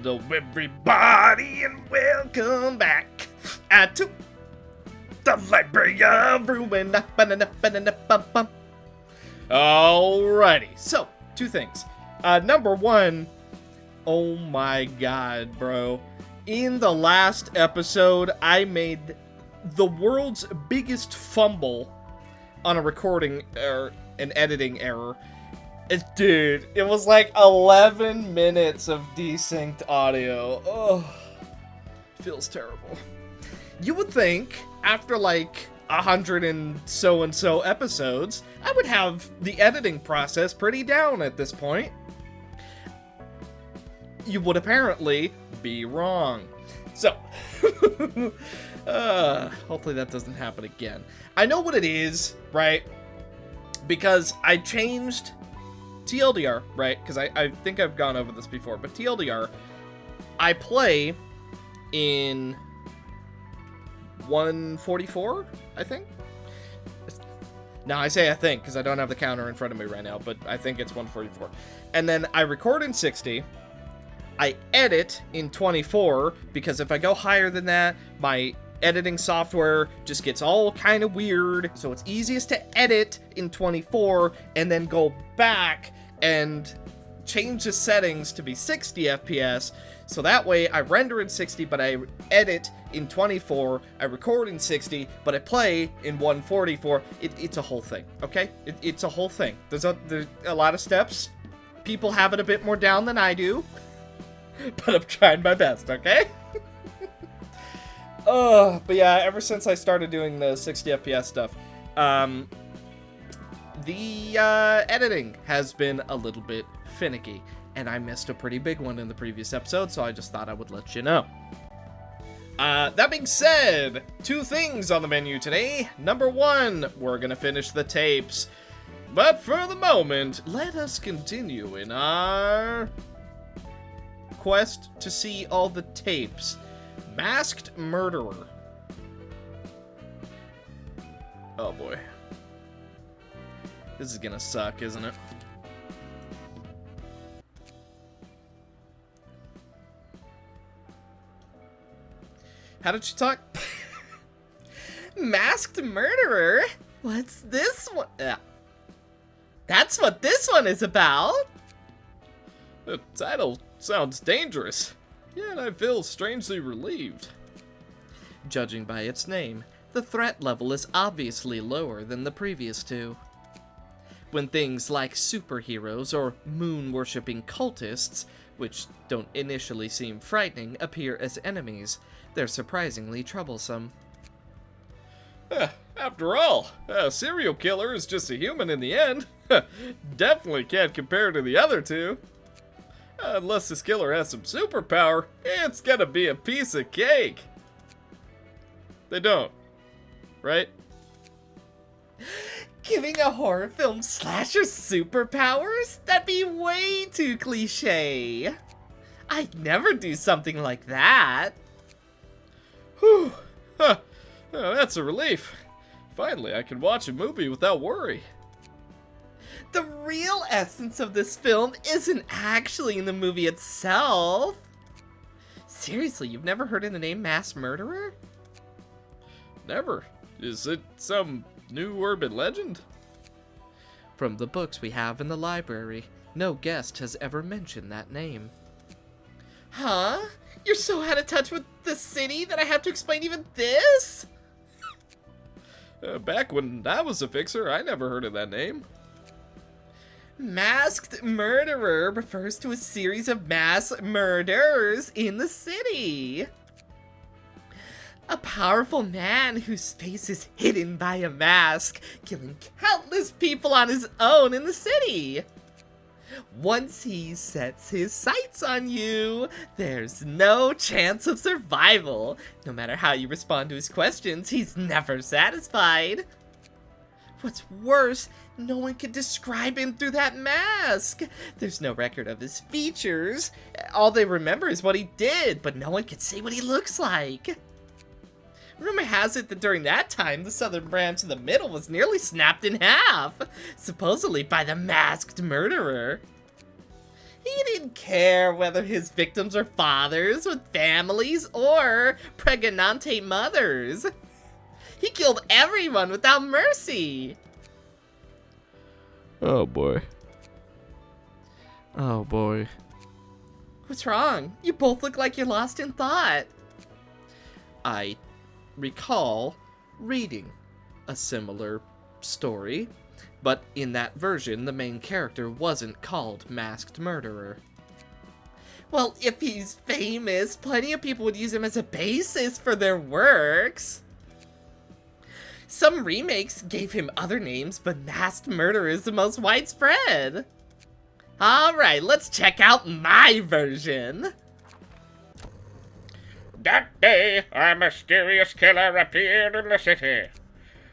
Hello everybody and welcome back to the Library of Ruina. Alrighty, so, two things. Number one, oh my god, bro. In the last episode, I made the world's biggest fumble on a recording or an editing error. Dude, it was like 11 minutes of desynced audio. Oh, feels terrible. You would think after like 100 and so episodes, I would have the editing process pretty down at this point. You would apparently be wrong. So, hopefully that doesn't happen again. I know what it is, right? Because I changed TLDR, right? Because I think I've gone over this before, but TLDR, I play in 144, I think? Now, I say I think, because I don't have the counter in front of me right now, but I think it's 144. And then I record in 60, I edit in 24, because if I go higher than that, my editing software just gets all kind of weird, so it's easiest to edit in 24, and then go back and change the settings to be 60 FPS, so that way I render in 60, but I edit in 24, I record in 60, but I play in 144. It's a whole thing, okay? It's a whole thing. There's a lot of steps. People have it a bit more down than I do, but I'm trying my best, okay? But yeah, ever since I started doing the 60 FPS stuff, the editing has been a little bit finicky, and I missed a pretty big one in the previous episode, so I just thought I would let you know. That being said, two things on the menu today. Number one, we're gonna finish the tapes. But for the moment, let us continue in our quest to see all the tapes. Masked Murderer. Oh boy. This is gonna suck, isn't it? How did she talk? Masked Murderer? What's this one? That's what this one is about. The title sounds dangerous, yet I feel strangely relieved. Judging by its name, the threat level is obviously lower than the previous two. When things like superheroes or moon-worshipping cultists, which don't initially seem frightening, appear as enemies, they're surprisingly troublesome. After all, a serial killer is just a human in the end. Definitely can't compare to the other two. Unless this killer has some superpower, it's gonna be a piece of cake. They don't, right? Giving a horror film slasher superpowers? That'd be way too cliche. I'd never do something like that. Whew. That's a relief. Finally, I can watch a movie without worry. The real essence of this film isn't actually in the movie itself. Seriously, you've never heard of the name Masked Murderer? Never. Is it some new urban legend? From the books we have in the library, no guest has ever mentioned that name. Huh? You're so out of touch with the city that I have to explain even this? Back when I was a fixer, I never heard of that name. Masked Murderer refers to a series of mass murders in the city. A powerful man whose face is hidden by a mask, killing countless people on his own in the city. Once he sets his sights on you, there's no chance of survival. No matter how you respond to his questions, he's never satisfied. What's worse, no one can describe him through that mask. There's no record of his features. All they remember is what he did, but no one can say what he looks like. Rumor has it that during that time, the southern branch of the middle was nearly snapped in half, supposedly by the Masked Murderer. He didn't care whether his victims were fathers with families or pregnante mothers. He killed everyone without mercy. Oh boy. Oh boy. What's wrong? You both look like you're lost in thought. I recall reading a similar story, but in that version, the main character wasn't called Masked Murderer. Well, if he's famous, plenty of people would use him as a basis for their works. Some remakes gave him other names, but Masked Murderer is the most widespread. Alright, let's check out my version. That day, a mysterious killer appeared in the city.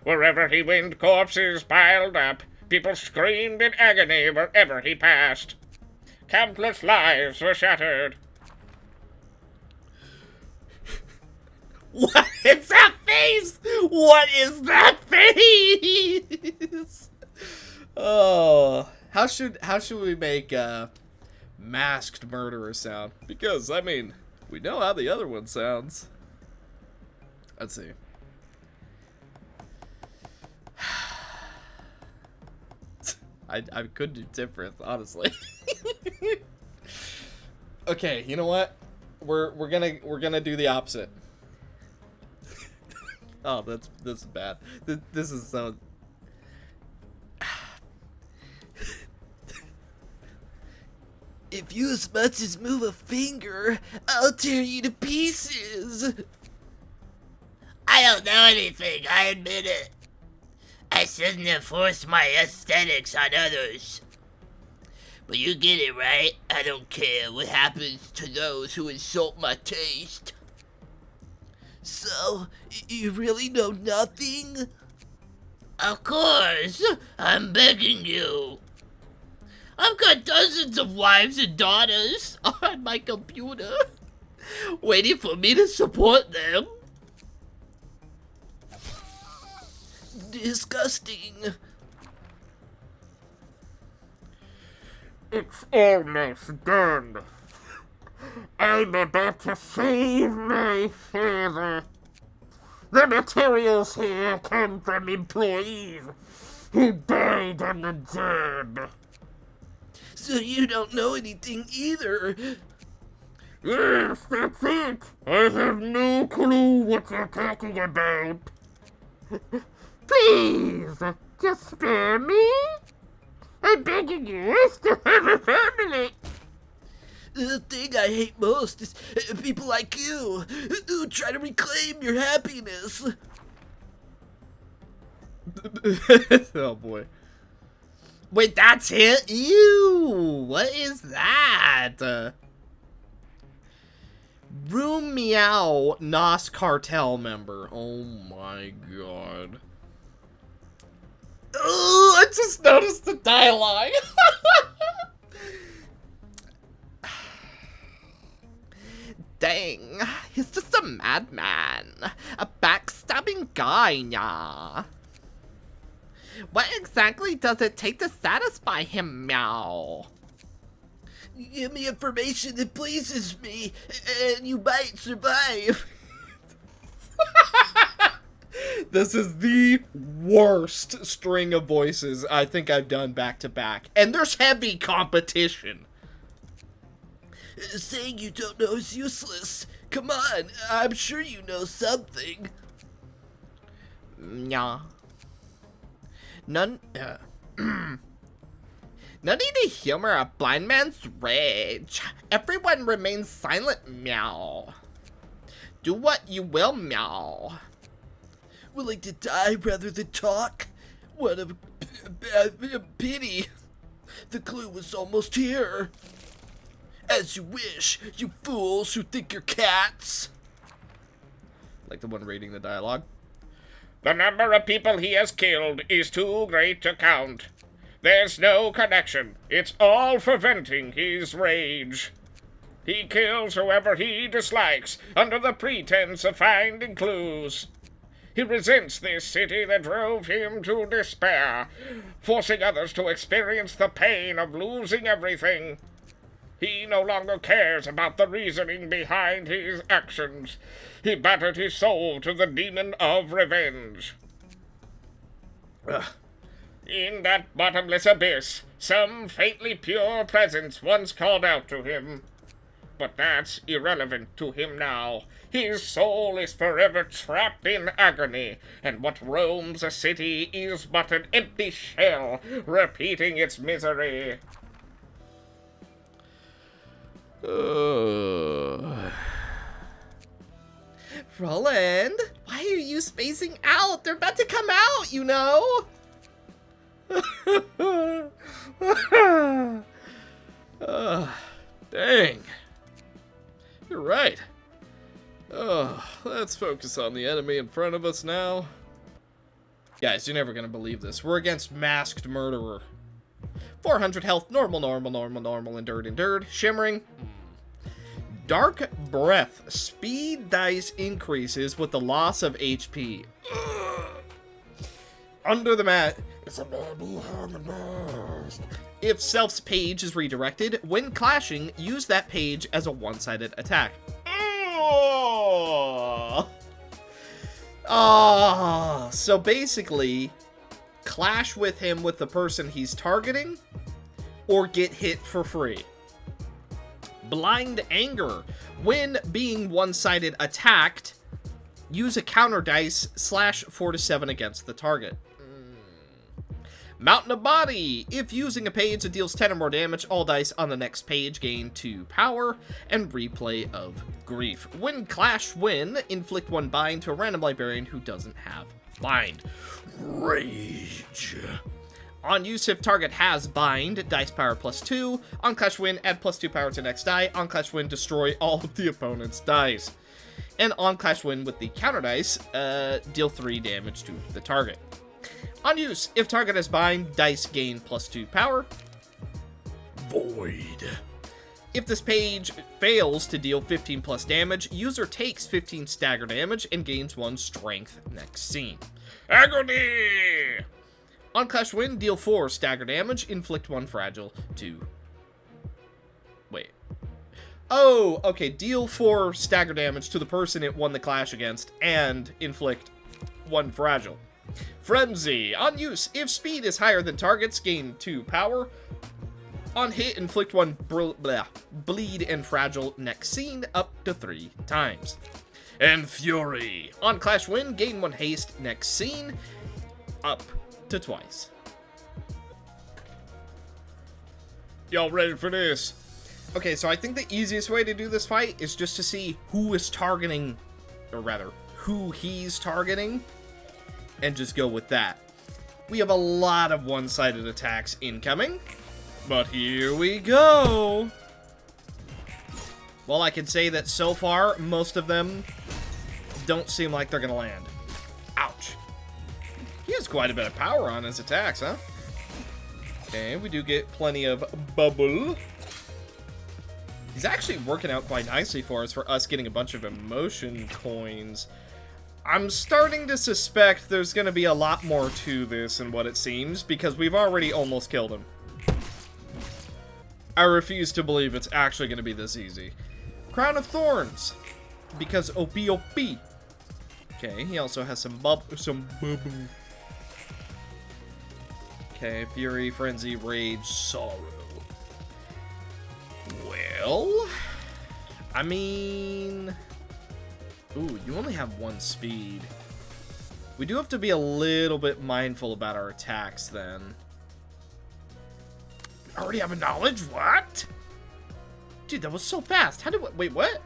Wherever he went, corpses piled up. People screamed in agony wherever he passed. Countless lives were shattered. What is that face? What is that face? Oh, how should we make Masked Murderer sound? Because I mean, we know how the other one sounds. Let's see. I could do different, honestly. Okay, you know what? We're gonna do the opposite. Oh, this is bad. This is so. If you as much as move a finger, I'll tear you to pieces. I don't know anything, I admit it. I shouldn't have forced my aesthetics on others. But you get it, right? I don't care what happens to those who insult my taste. So, you really know nothing? Of course, I'm begging you. I've got dozens of wives and daughters on my computer, waiting for me to support them. Disgusting. It's almost done. I'm about to save my father. The materials here come from employees who died on the job. So you don't know anything either. Yes, that's it. I have no clue what you're talking about. Please, just spare me. I'm begging you, I still have a family. The thing I hate most is people like you who try to reclaim your happiness. Oh boy. Wait, that's it? Ew! What is that? Room Meow Nos Cartel member. Oh my god. Oh, I just noticed the dialogue. Dang, he's just a madman. A backstabbing guy, yeah. What exactly does it take to satisfy him, Meow? Give me information that pleases me, and you might survive. This is the worst string of voices I think I've done back to back. And there's heavy competition. Saying you don't know is useless. Come on, I'm sure you know something. Nah. None need to humor a blind man's rage. Everyone remains silent, Meow. Do what you will, Meow. Willing to die rather than talk? What a pity. The clue was almost here. As you wish, you fools who think you're cats. Like the one reading the dialogue. The number of people he has killed is too great to count. There's no connection. It's all for venting his rage. He kills whoever he dislikes under the pretense of finding clues. He resents this city that drove him to despair, forcing others to experience the pain of losing everything. He no longer cares about the reasoning behind his actions. He battered his soul to the demon of revenge. Ugh. In that bottomless abyss, some faintly pure presence once called out to him. But that's irrelevant to him now. His soul is forever trapped in agony, and what roams a city is but an empty shell, repeating its misery. Roland, why are you spacing out? They're about to come out, you know? Dang. You're right. Let's focus on the enemy in front of us now. Guys, you're never gonna believe this. We're against Masked Murderer. 400 health, normal, endured, shimmering. Dark Breath. Speed dice increases with the loss of HP. Under the mat. It's a man behind the mask. If Self's page is redirected, when clashing, use that page as a one-sided attack. So basically, clash with him with the person he's targeting, or get hit for free. Blind Anger. When being one-sided attacked, use a counter dice /4 to 7 against the target. Mountain of Body. If using a page that deals 10 or more damage, all dice on the next page gain 2 power, and replay of Grief. When clash win, inflict 1 bind to a random librarian who doesn't have bind. Rage. On use, if target has bind, dice power +2. On clash win, add +2 power to next die. On clash win, destroy all of the opponent's dice. And on clash win with the counter dice, deal 3 damage to the target. On use, if target has bind, dice gain +2 power. Void. If this page fails to deal 15 plus damage, user takes 15 stagger damage and gains 1 strength next scene. Agony! On clash win, deal 4 stagger damage, inflict 1 fragile to... Wait. Oh, okay, deal 4 stagger damage to the person it won the clash against, and inflict 1 fragile. Frenzy. On use, if speed is higher than targets, gain 2 power. On hit, inflict 1 bleed and fragile next scene up to 3 times. And Fury. On clash win, gain 1 haste next scene up to twice. Y'all ready for this? Okay, so I think the easiest way to do this fight is just to see who is targeting, or rather, who he's targeting, and just go with that. We have a lot of one-sided attacks incoming, but here we go. Well, I can say that so far, most of them don't seem like they're gonna land. Ouch. He has quite a bit of power on his attacks, huh? Okay, we do get plenty of bubble. He's actually working out quite nicely for us getting a bunch of emotion coins. I'm starting to suspect there's going to be a lot more to this than what it seems, because we've already almost killed him. I refuse to believe it's actually going to be this easy. Crown of Thorns, because OP. Okay, he also has some bubble. Okay, Fury, Frenzy, Rage, Sorrow. Well, I mean... Ooh, you only have 1 speed. We do have to be a little bit mindful about our attacks, then. We already have a knowledge? What? Dude, that was so fast. How did we... Wait, what?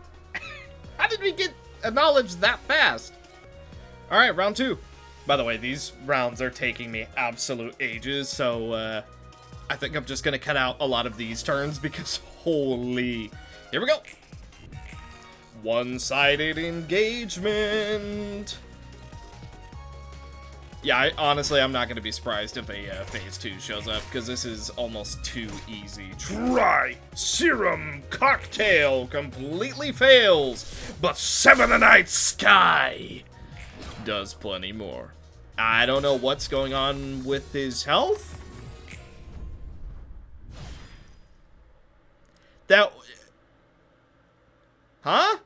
How did we get a knowledge that fast? Alright, round 2. By the way, these rounds are taking me absolute ages, so, I think I'm just gonna cut out a lot of these turns, because holy... Here we go! One-sided engagement. Yeah, honestly, I'm not going to be surprised if a phase 2 shows up, because this is almost too easy. Try Serum Cocktail completely fails, but Seven of Night Sky does plenty more. I don't know what's going on with his health. That... Huh?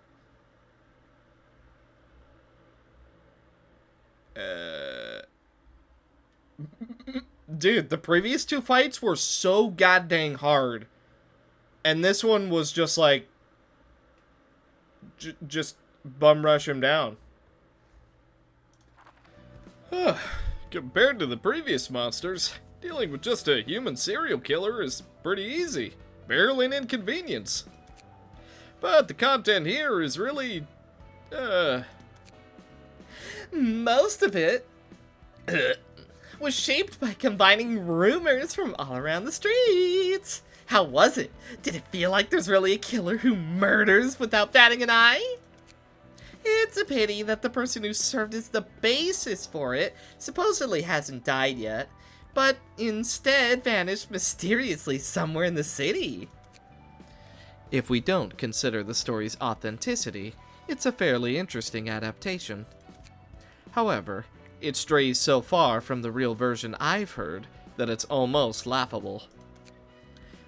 Dude, the previous two fights were so goddamn hard. And this one was just like... just bum rush him down. Compared to the previous monsters, dealing with just a human serial killer is pretty easy. Barely an inconvenience. But the content here is really... Most of it was shaped by combining rumors from all around the streets. How was it? Did it feel like there's really a killer who murders without batting an eye? It's a pity that the person who served as the basis for it supposedly hasn't died yet, but instead vanished mysteriously somewhere in the city. If we don't consider the story's authenticity, it's a fairly interesting adaptation. However, it strays so far from the real version I've heard that it's almost laughable.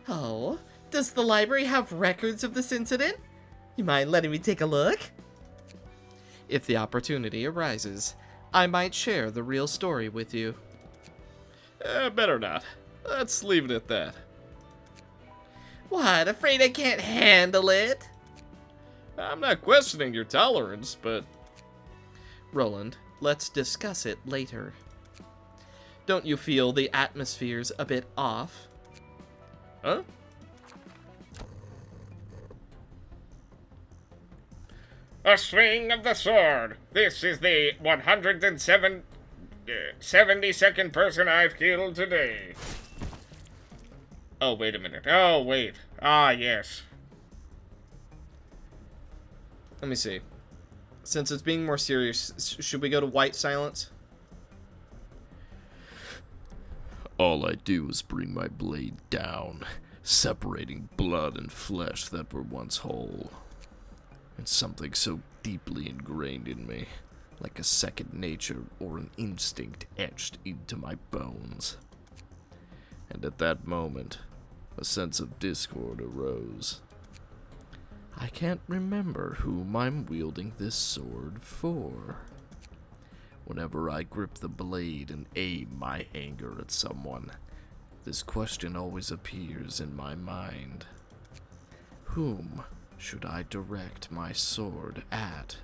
Oh, does the library have records of this incident? You mind letting me take a look? If the opportunity arises, I might share the real story with you. Better not. Let's leave it at that. What, afraid I can't handle it? I'm not questioning your tolerance, but... Roland, let's discuss it later. Don't you feel the atmosphere's a bit off? Huh? A swing of the sword. This is the 172nd person I've killed today. Oh, wait a minute. Oh, wait. Ah, yes. Let me see. Since it's being more serious, should we go to white silence? All I do is bring my blade down, separating blood and flesh that were once whole. It's something so deeply ingrained in me, like a second nature or an instinct etched into my bones. And at that moment, a sense of discord arose. I can't remember whom I'm wielding this sword for. Whenever I grip the blade and aim my anger at someone, this question always appears in my mind. Whom should I direct my sword at?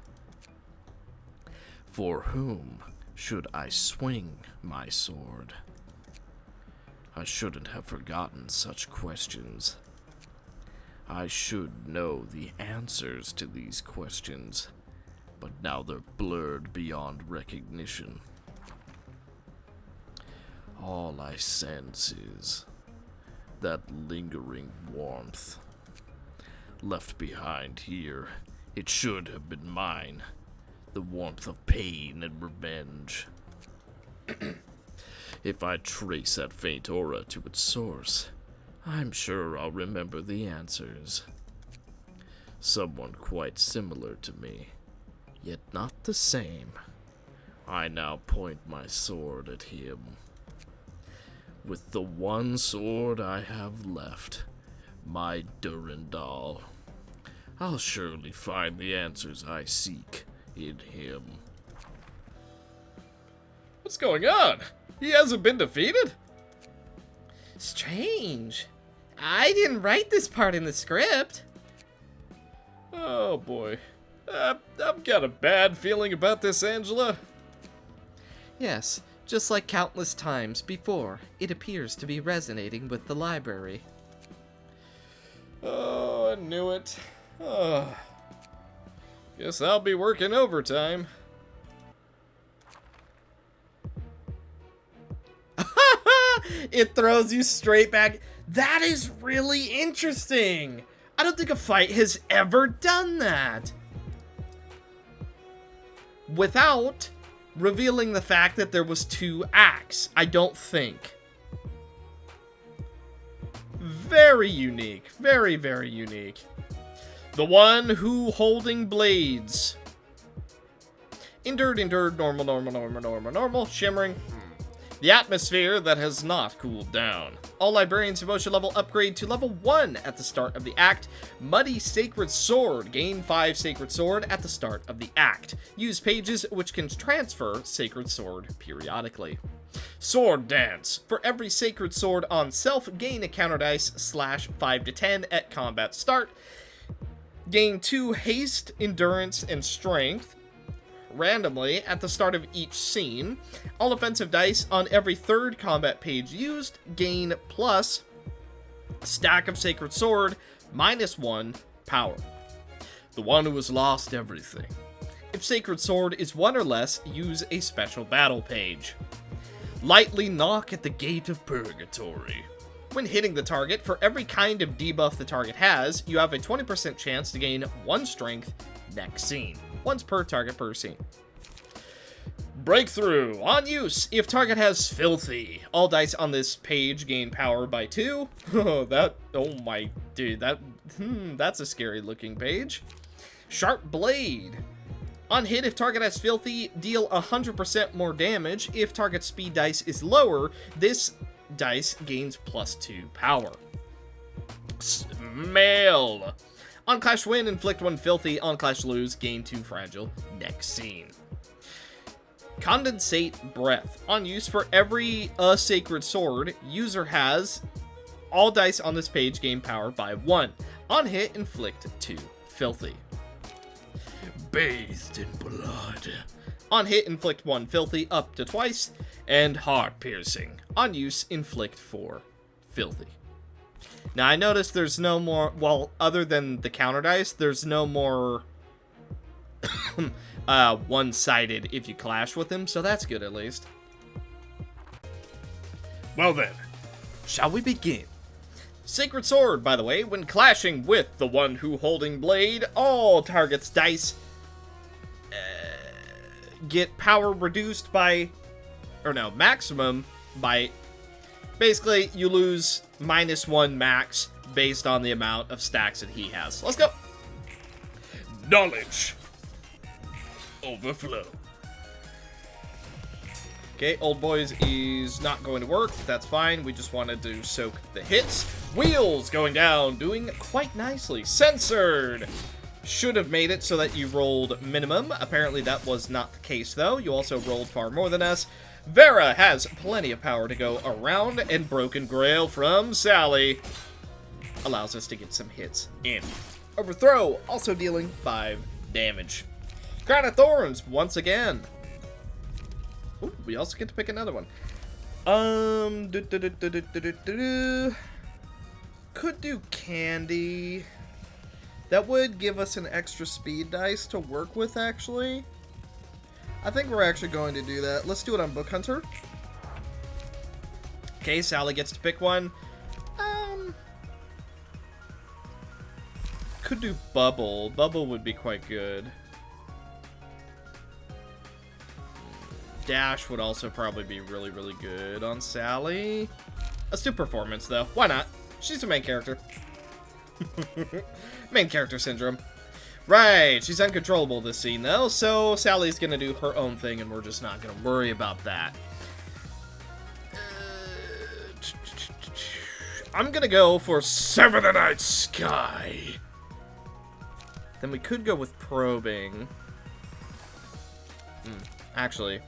For whom should I swing my sword? I shouldn't have forgotten such questions. I should know the answers to these questions, but now they're blurred beyond recognition. All I sense is that lingering warmth. Left behind here, it should have been mine. The warmth of pain and revenge. If I trace that faint aura to its source, I'm sure I'll remember the answers. Someone quite similar to me, yet not the same. I now point my sword at him. With the one sword I have left, my Durandal, I'll surely find the answers I seek in him. What's going on? He hasn't been defeated? Strange. I didn't write this part in the script. Oh boy. I've got a bad feeling about this, Angela. Yes, just like countless times before, it appears to be resonating with the library. Oh, I knew it. Oh. Guess I'll be working overtime. It throws you straight back. That is really interesting. I don't think a fight has ever done that. Without revealing the fact that there was 2 acts, I don't think. Very unique. Very, very unique. The one who holding blades. Endured, normal, shimmering. The atmosphere that has not cooled down. All librarians' emotion level upgrade to level 1 at the start of the act. Muddy Sacred Sword. Gain 5 Sacred Sword at the start of the act. Use pages which can transfer Sacred Sword periodically. Sword Dance. For every Sacred Sword on self, gain a counter dice /5 to 10 at combat start. Gain 2 Haste, Endurance, and Strength randomly at the start of each scene. All offensive dice on every third combat page used gain plus stack of Sacred Sword -1 power. The one who has lost everything. If Sacred Sword is 1 or less, use a special battle page. Lightly knock at the Gate of Purgatory. When hitting the target, for every kind of debuff the target has, you have a 20% chance to gain 1 strength next scene. Once per target per scene. Breakthrough. On use, if target has Filthy. All dice on this page gain power by 2. Oh my, dude, that's a scary looking page. Sharp Blade. On hit, if target has Filthy, deal 100% more damage. If target speed dice is lower, this dice gains +2 power. Smell. On Clash win, inflict 1 Filthy. On Clash lose, gain 2 fragile. Next scene. Condensate Breath. On use, for every Sacred Sword user has, all dice on this page gain power by 1. On hit, inflict 2 Filthy. Bathed in Blood. On hit, inflict 1 Filthy up to twice. And Heart Piercing. On use, inflict 4 Filthy. Now, I noticed there's no more, well, other than the counter dice, there's no more one-sided if you clash with him, so that's good at least. Well then, shall we begin? Sacred Sword, by the way, when clashing with the one who holding blade, all targets' dice get power reduced by, or no, maximum by, basically, you lose -1 max based on the amount of stacks that he has. Let's go. Knowledge. Overflow. Okay, Old Boys is not going to work. That's fine. We just wanted to soak the hits. Wheels going down, doing quite nicely. Censored. Should have made it so that you rolled minimum. Apparently that was not the case, though. You also rolled far more than us. Vera has plenty of power to go around, and Broken Grail from Sally allows us to get some hits in. Overthrow, also dealing 5 damage. Crown of Thorns, once again. Ooh, we also get to pick another one. Could do Candy. That would give us an extra speed dice to work with, actually. I think we're actually going to do that. Let's do it on Book Hunter. Okay, Sally gets to pick one. Could do Bubble. Bubble would be quite good. Dash would also probably be really, really good on Sally. Let's do Performance, though. Why not? She's the main character. Main character syndrome. Right, she's uncontrollable this scene, though, so Sally's gonna do her own thing, and we're just not gonna worry about that. I'm gonna go for Sever the Night Sky. Then we could go with Probing. Actually,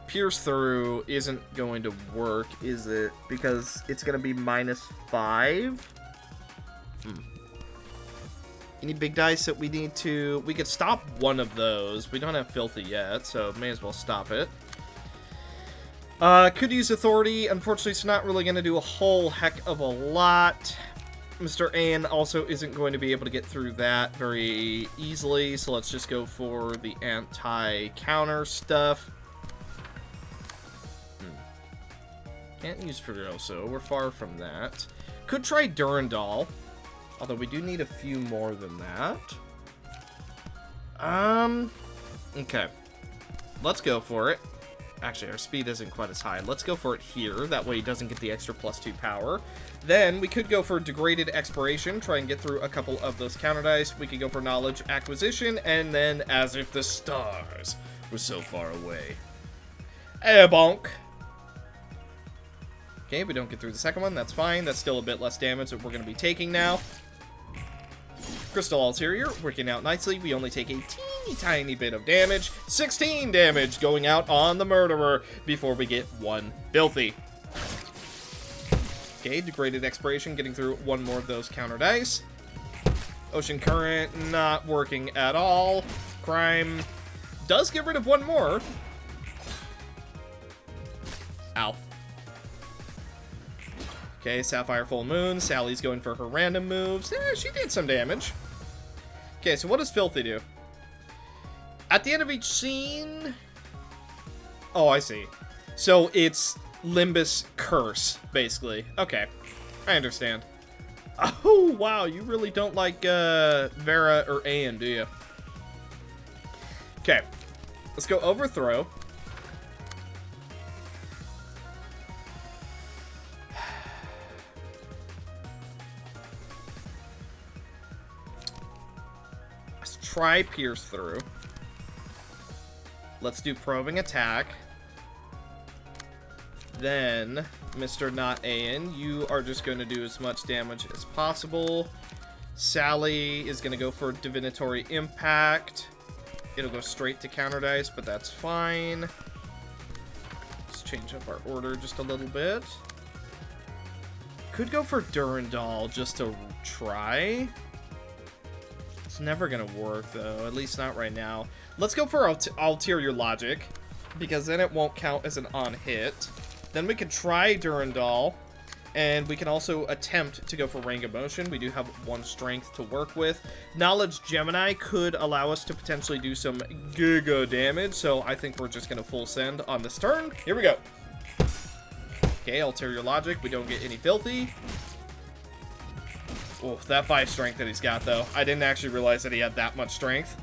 Pierce Through isn't going to work, is it? Because it's gonna be -5? Any big dice that we need to... We could stop one of those. We don't have Filthy yet, so may as well stop it. Could use Authority. Unfortunately, it's not really going to do a whole heck of a lot. Mr. Ann also isn't going to be able to get through that very easily, so let's just go for the anti-counter stuff. Can't use Furioso. We're far from that. Could try Durandal. Although we do need a few more than that. Okay. Let's go for it. Actually, our speed isn't quite as high. Let's go for it here. That way he doesn't get the extra +2 power. Then we could go for Degraded Expiration. Try and get through a couple of those counter dice. We could go for Knowledge Acquisition. And then As If the Stars Were So Far Away. Bonk. Okay, we don't get through the second one. That's fine. That's still a bit less damage that we're going to be taking now. Crystal Ulterior, working out nicely. We only take a teeny tiny bit of damage. 16 damage going out on the Murderer before we get one Filthy. Okay, Degraded Expiration, getting through one more of those counter dice. Ocean Current, not working at all. Crime does get rid of one more. Ow. Okay, Sapphire Full Moon. Sally's going for her random moves. She did some damage. Okay, so what does Filthy do? At the end of each scene... Oh, I see. So it's Limbus Curse, basically. Okay, I understand. Oh, wow, you really don't like Vera or Ayan, do you? Okay, let's go Overthrow. Let's try Pierce Through. Let's do Probing Attack. Then, Mr. Not Ayan, you are just going to do as much damage as possible. Sally is going to go for Divinatory Impact. It'll go straight to counter dice, but that's fine. Let's change up our order just a little bit. Could go for Durandal just to try. It's never going to work, though. At least not right now. Let's go for Ulterior Logic, because then it won't count as an on-hit. Then we can try Durandal, and we can also attempt to go for Range of Motion. We do have one strength to work with. Knowledge Gemini could allow us to potentially do some giga damage, so I think we're just going to full send on this turn. Here we go. Okay, Ulterior Logic. We don't get any Filthy. Oh, that 5 strength that he's got, though. I didn't actually realize that he had that much strength.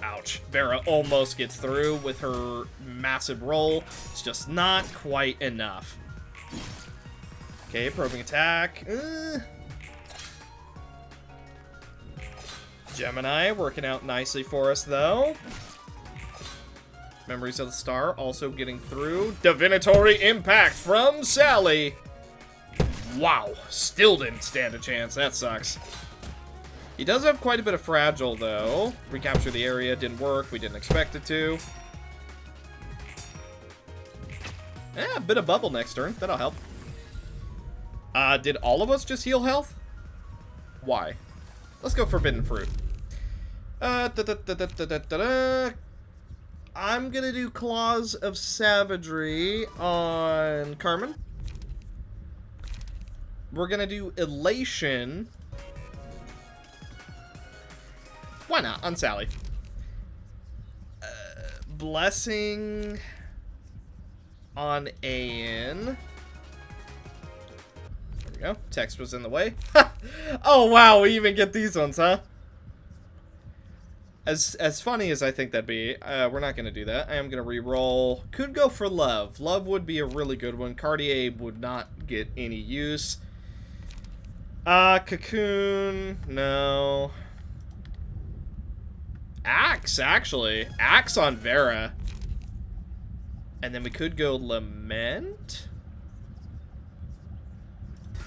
Ouch. Vera almost gets through with her massive roll. It's just not quite enough. Okay, Probing Attack. Gemini working out nicely for us, though. Memories of the Star also getting through. Divinatory Impact from Sally. Wow. Still didn't stand a chance. That sucks. He does have quite a bit of Fragile, though. Recapture the area didn't work. We didn't expect it to. A bit of Bubble next turn. That'll help. Did all of us just heal health? Why? Let's go Forbidden Fruit. I'm gonna do Claws of Savagery on Carmen. We're gonna do Elation. Why not? On Sally. Blessing on Ayan. There we go. Text was in the way. Oh, wow. We even get these ones, huh? As funny as I think that'd be, we're not going to do that. I am going to re-roll. Could go for Love. Love would be a really good one. Cartier would not get any use. Cocoon. No. Axe, actually. Axe on Vera. And then we could go Lament.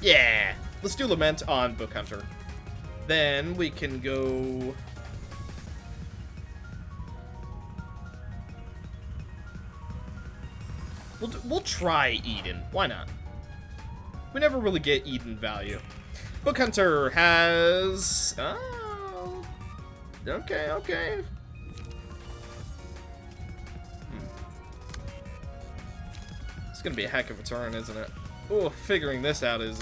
Yeah. Let's do Lament on Book Hunter. Then we can go... We'll try Eden. Why not? We never really get Eden value. Book Hunter has... Okay, okay. It's gonna be a heck of a turn, isn't it? Oh, figuring this out is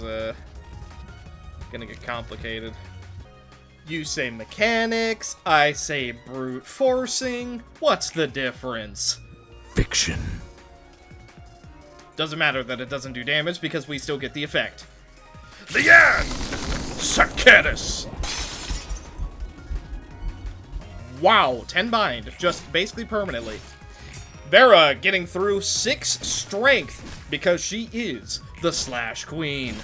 gonna get complicated. You say mechanics, I say brute forcing. What's the difference? Fiction. Doesn't matter that it doesn't do damage because we still get the effect. Leanne! Sacatus! Wow, 10 bind, just basically permanently. Vera getting through 6 strength because she is the Slash Queen.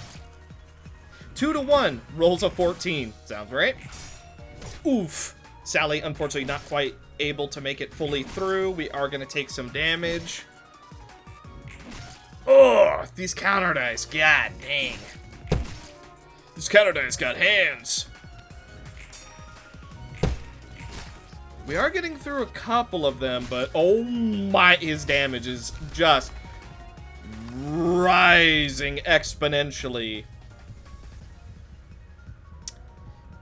2-1, rolls a 14. Sounds right. Oof. Sally, unfortunately, not quite able to make it fully through. We are going to take some damage. Oh, these counter dice. God dang. These counter dice got hands. We are getting through a couple of them, but oh my, his damage is just rising exponentially.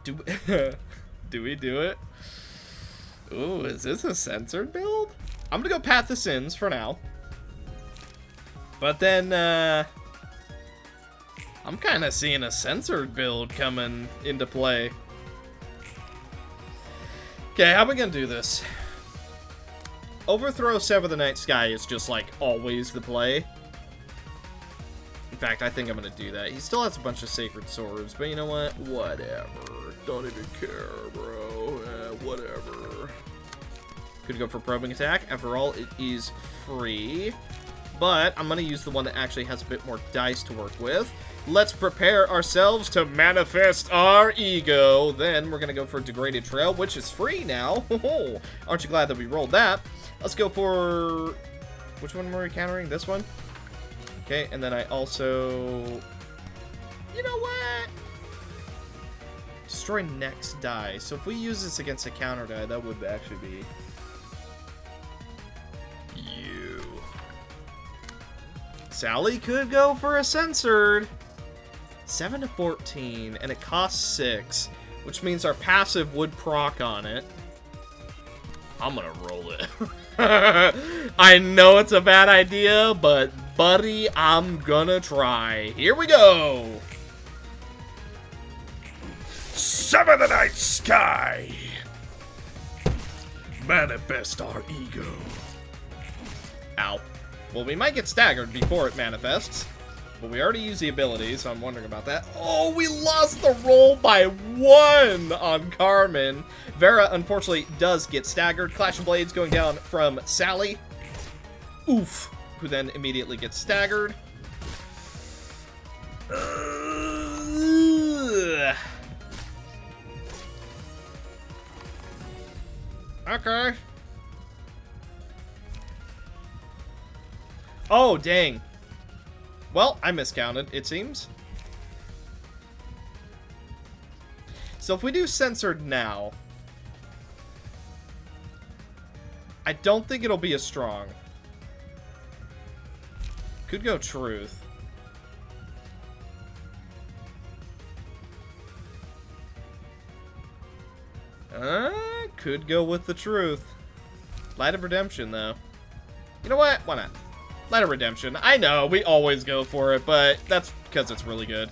Do we do it? Ooh, is this a censored build? I'm gonna go Path of Sins for now. But then, I'm kind of seeing a censored build coming into play. Okay, how are we gonna do this? Overthrow Sever the Night Sky is just, like, always the play. In fact, I think I'm gonna do that. He still has a bunch of Sacred Swords, but you know what? Whatever. Don't even care, bro. Whatever. Could go for Probing Attack. After all, it is free. But I'm going to use the one that actually has a bit more dice to work with. Let's prepare ourselves to manifest our ego. Then we're going to go for Degraded Trail, which is free now. Aren't you glad that we rolled that? Let's go for... Which one were we countering? This one? Okay, and then I also... You know what? Destroy next die. So if we use this against a counter die, that would actually be... you. Sally could go for a censored. 7 to 14, and it costs 6, which means our passive would proc on it. I'm gonna roll it. I know it's a bad idea, but buddy, I'm gonna try. Here we go. Sever the night sky. Manifest our ego. Ow. Well, we might get staggered before it manifests. But we already used the ability, so I'm wondering about that. Oh, we lost the roll by 1 on Carmen. Vera, unfortunately, does get staggered. Clash of Blades going down from Sally. Oof. Who then immediately gets staggered. Okay. Oh, dang. Well, I miscounted, it seems. So if we do censored now, I don't think it'll be as strong. Could go truth. Could go with the truth. Light of Redemption, though. You know what? Why not? Light of Redemption. I know, we always go for it, but that's because it's really good.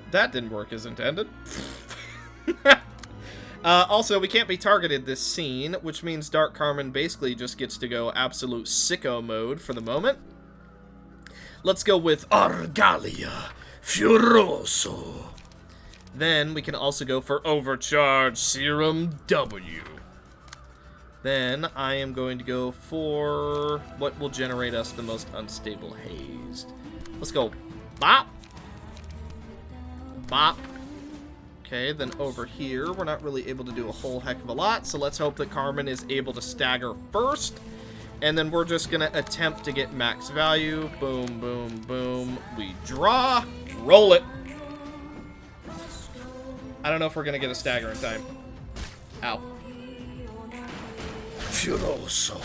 That didn't work as intended. Also, we can't be targeted this scene, which means Dark Carmen basically just gets to go absolute sicko mode for the moment. Let's go with Argalia Furioso. Then we can also go for Overcharge Serum W. Then I am going to go for what will generate us the most unstable hazed. Let's go Bop. Bop. Okay, then over here, we're not really able to do a whole heck of a lot, so let's hope that Carmen is able to stagger first. And then we're just going to attempt to get max value. Boom, boom, boom. We draw. Roll it. I don't know if we're going to get a stagger in time. Ow. Furioso.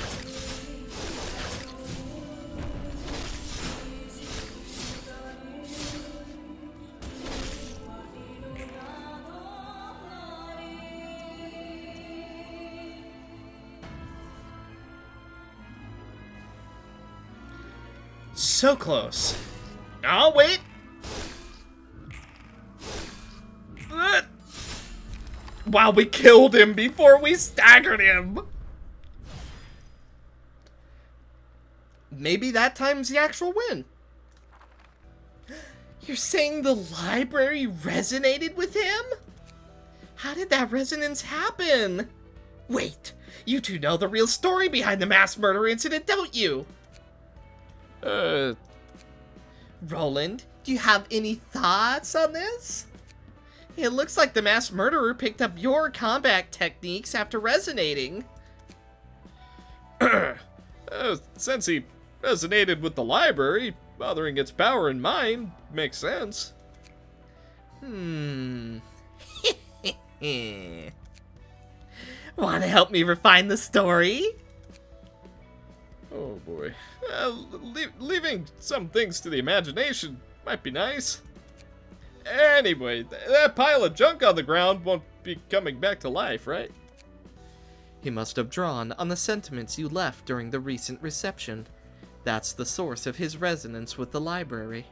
So close. Oh, wait. Wow, we killed him before we staggered him. Maybe that time's the actual win. You're saying the library resonated with him? How did that resonance happen? Wait, you two know the real story behind the mass murder incident, don't you? Roland, do you have any thoughts on this? It looks like the mass murderer picked up your combat techniques after resonating. Since he resonated with the library, bothering its power and mine makes sense. Want to help me refine the story? Oh boy. Leaving some things to the imagination might be nice. Anyway, that pile of junk on the ground won't be coming back to life, right? He must have drawn on the sentiments you left during the recent reception. That's the source of his resonance with the library.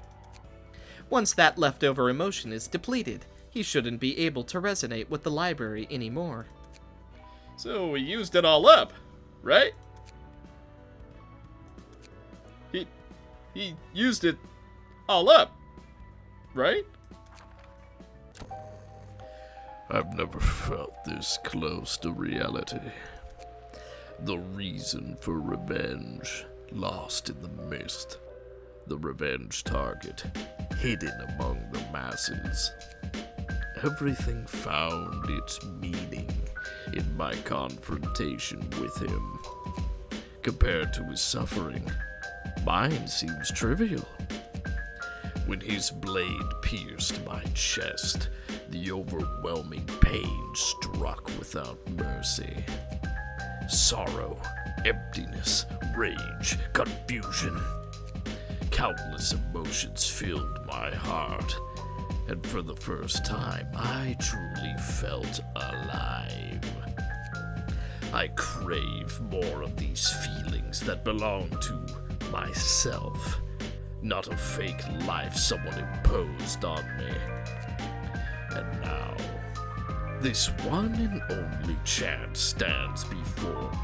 Once that leftover emotion is depleted, he shouldn't be able to resonate with the library anymore. So we used it all up, right? He used it all up, right? I've never felt this close to reality. The reason for revenge, lost in the mist. The revenge target, hidden among the masses. Everything found its meaning in my confrontation with him. Compared to his suffering, mine seems trivial. When his blade pierced my chest, the overwhelming pain struck without mercy. Sorrow, emptiness, rage, confusion. Countless emotions filled my heart, and for the first time, I truly felt alive. I crave more of these feelings that belong to myself, not a fake life someone imposed on me. And now, this one and only chance stands before me.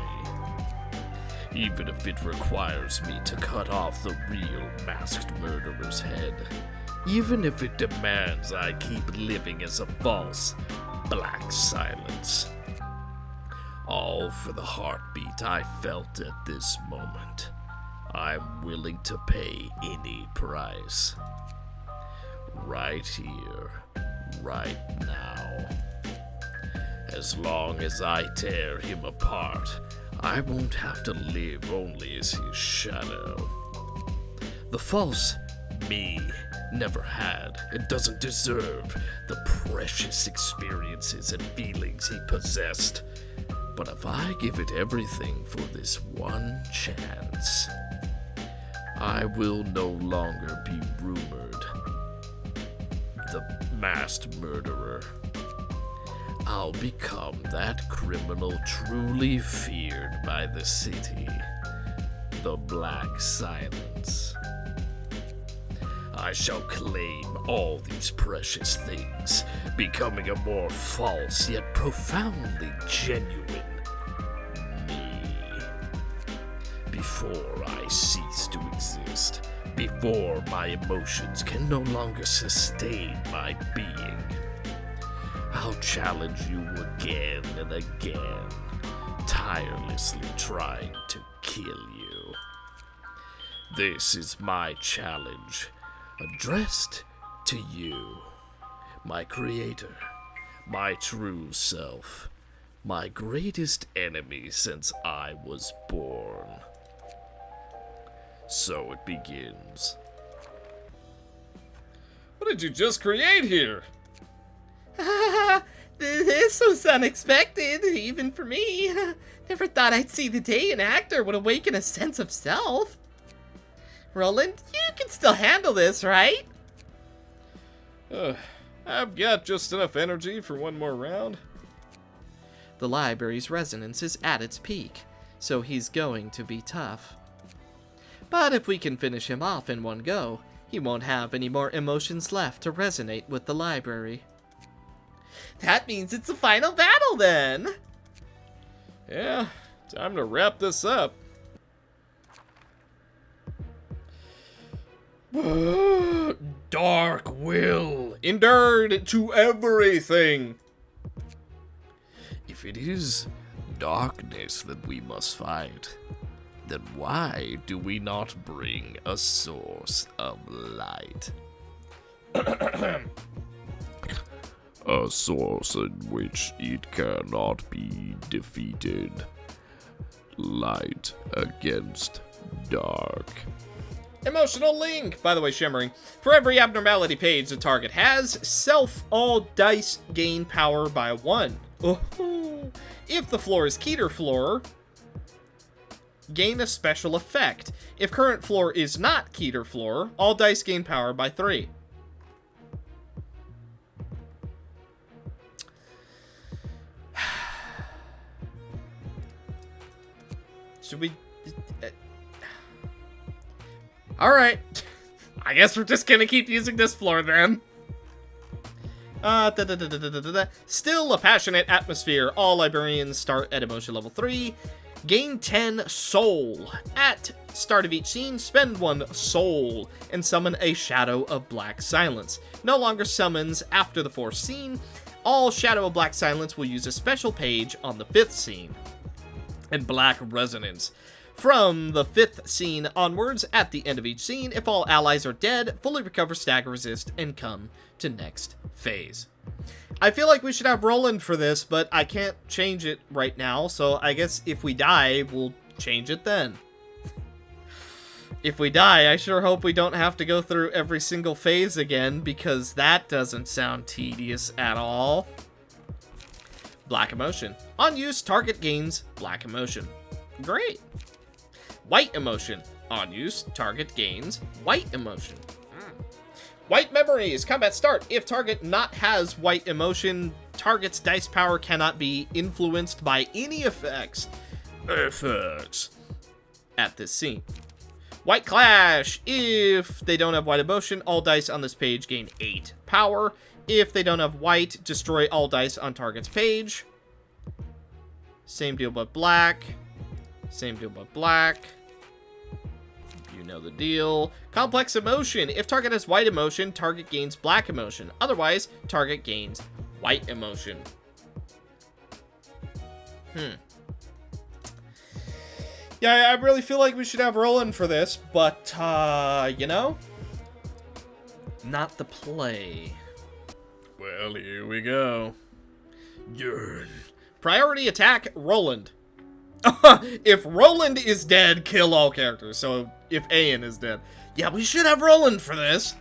Even if it requires me to cut off the real masked murderer's head. Even if it demands I keep living as a false, black silence. All for the heartbeat I felt at this moment. I'm willing to pay any price. Right here, right now. As long as I tear him apart, I won't have to live only as his shadow. The false me never had and doesn't deserve the precious experiences and feelings he possessed. But if I give it everything for this one chance, I will no longer be rumored the masked murderer. I'll become that criminal truly feared by the city, the Black Silence. I shall claim all these precious things, becoming a more false yet profoundly genuine me. Before I cease to exist, before my emotions can no longer sustain my being, I'll challenge you again and again, tirelessly trying to kill you. This is my challenge, addressed to you, my creator, my true self, my greatest enemy since I was born. So it begins. What did you just create here? This was unexpected, even for me. Never thought I'd see the day an actor would awaken a sense of self. Roland, you can still handle this, right? I've got just enough energy for one more round. The library's resonance is at its peak, so he's going to be tough. But if we can finish him off in one go, he won't have any more emotions left to resonate with the library. That means it's a final battle, then! Yeah, time to wrap this up. Dark will endured to everything. If it is darkness that we must fight, then why do we not bring a source of light? A source in which it cannot be defeated. Light against dark. Emotional link! By the way, Shimmering, for every abnormality page the target has, self all dice gain power by 1. Oh. If the floor is Kitteh floor, gain a special effect. If current floor is not Kitteh floor, all dice gain power by 3. Should we... Alright. I guess we're just gonna keep using this floor then. Still a passionate atmosphere. All librarians start at emotion level 3. Gain 10 soul. At start of each scene, spend 1 soul and summon a Shadow of Black Silence. No longer summons after the 4th scene. All Shadow of Black Silence will use a special page on the 5th scene. And Black Resonance. From the 5th scene onwards, at the end of each scene, if all allies are dead, fully recover stagger resist and come to next phase. I feel like we should have Roland for this, but I can't change it right now, so I guess if we die, we'll change it then. If we die, I sure hope we don't have to go through every single phase again, because that doesn't sound tedious at all. Black Emotion. On use, target gains Black Emotion. Great. White Emotion. On use, target gains White Emotion. White Memories. Combat start. If target not has White Emotion, target's dice power cannot be influenced by any effects at this scene. White Clash. If they don't have White Emotion, all dice on this page gain 8 power. If they don't have white, destroy all dice on target's page. Same deal but black. Same deal but black. You know the deal. Complex Emotion. If target has white emotion, target gains black emotion. Otherwise, target gains white emotion. Yeah, I really feel like we should have Roland for this, but, you know, not the play. Well, here we go. Yearn. Priority attack, Roland. If Roland is dead, kill all characters. So if Ayan is dead. Yeah, we should have Roland for this.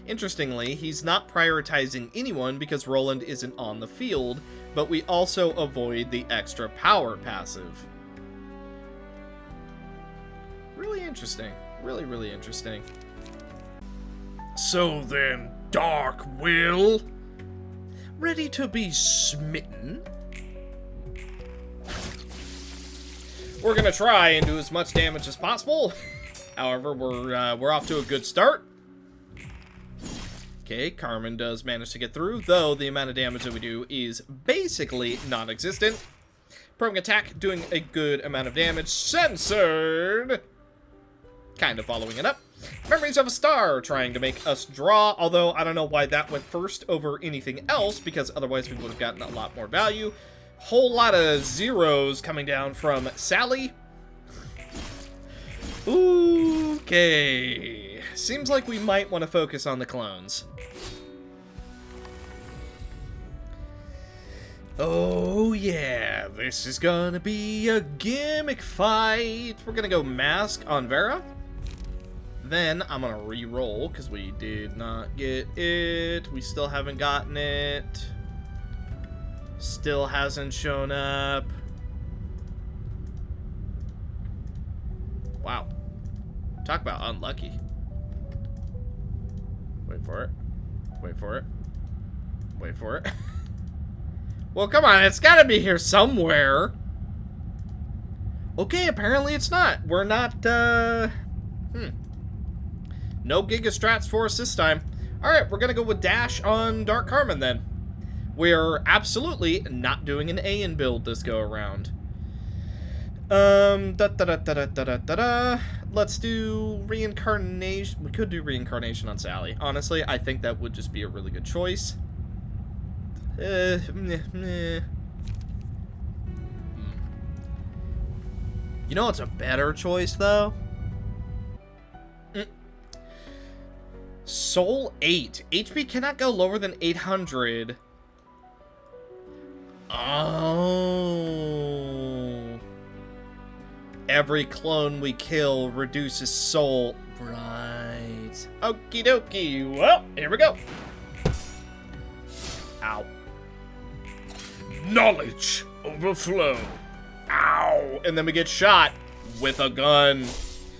Interestingly, he's not prioritizing anyone because Roland isn't on the field, but we also avoid the extra power passive. Really interesting. Really, really interesting. So then, Dark Will, ready to be smitten? We're gonna try and do as much damage as possible. However, we're off to a good start. Okay, Carmen does manage to get through, though the amount of damage that we do is basically non-existent. Probing attack doing a good amount of damage. Censored! Kind of following it up. Memories of a Star, trying to make us draw, although I don't know why that went first over anything else, because otherwise we would have gotten a lot more value. Whole lot of zeros coming down from Sally. Okay. Seems like we might want to focus on the clones. Oh yeah, this is gonna be a gimmick fight. We're gonna go Mask on Vera. Then I'm gonna re-roll because we did not get it. We still haven't gotten it. Still hasn't shown up. Wow. Talk about unlucky. Wait for it. Wait for it. Wait for it. Well, come on. It's gotta be here somewhere. Okay, apparently it's not. We're not, No Giga Strats for us this time. Alright, we're gonna go with Dash on Dark Carmen then. We're absolutely not doing an Ayan build this go around. Let's do Reincarnation. We could do Reincarnation on Sally. Honestly, I think that would just be a really good choice. You know what's a better choice, though? Soul 8. HP cannot go lower than 800. Oh. Every clone we kill reduces soul. Right. Okie dokie. Well, here we go. Ow. Knowledge overflow. Ow. And then we get shot with a gun.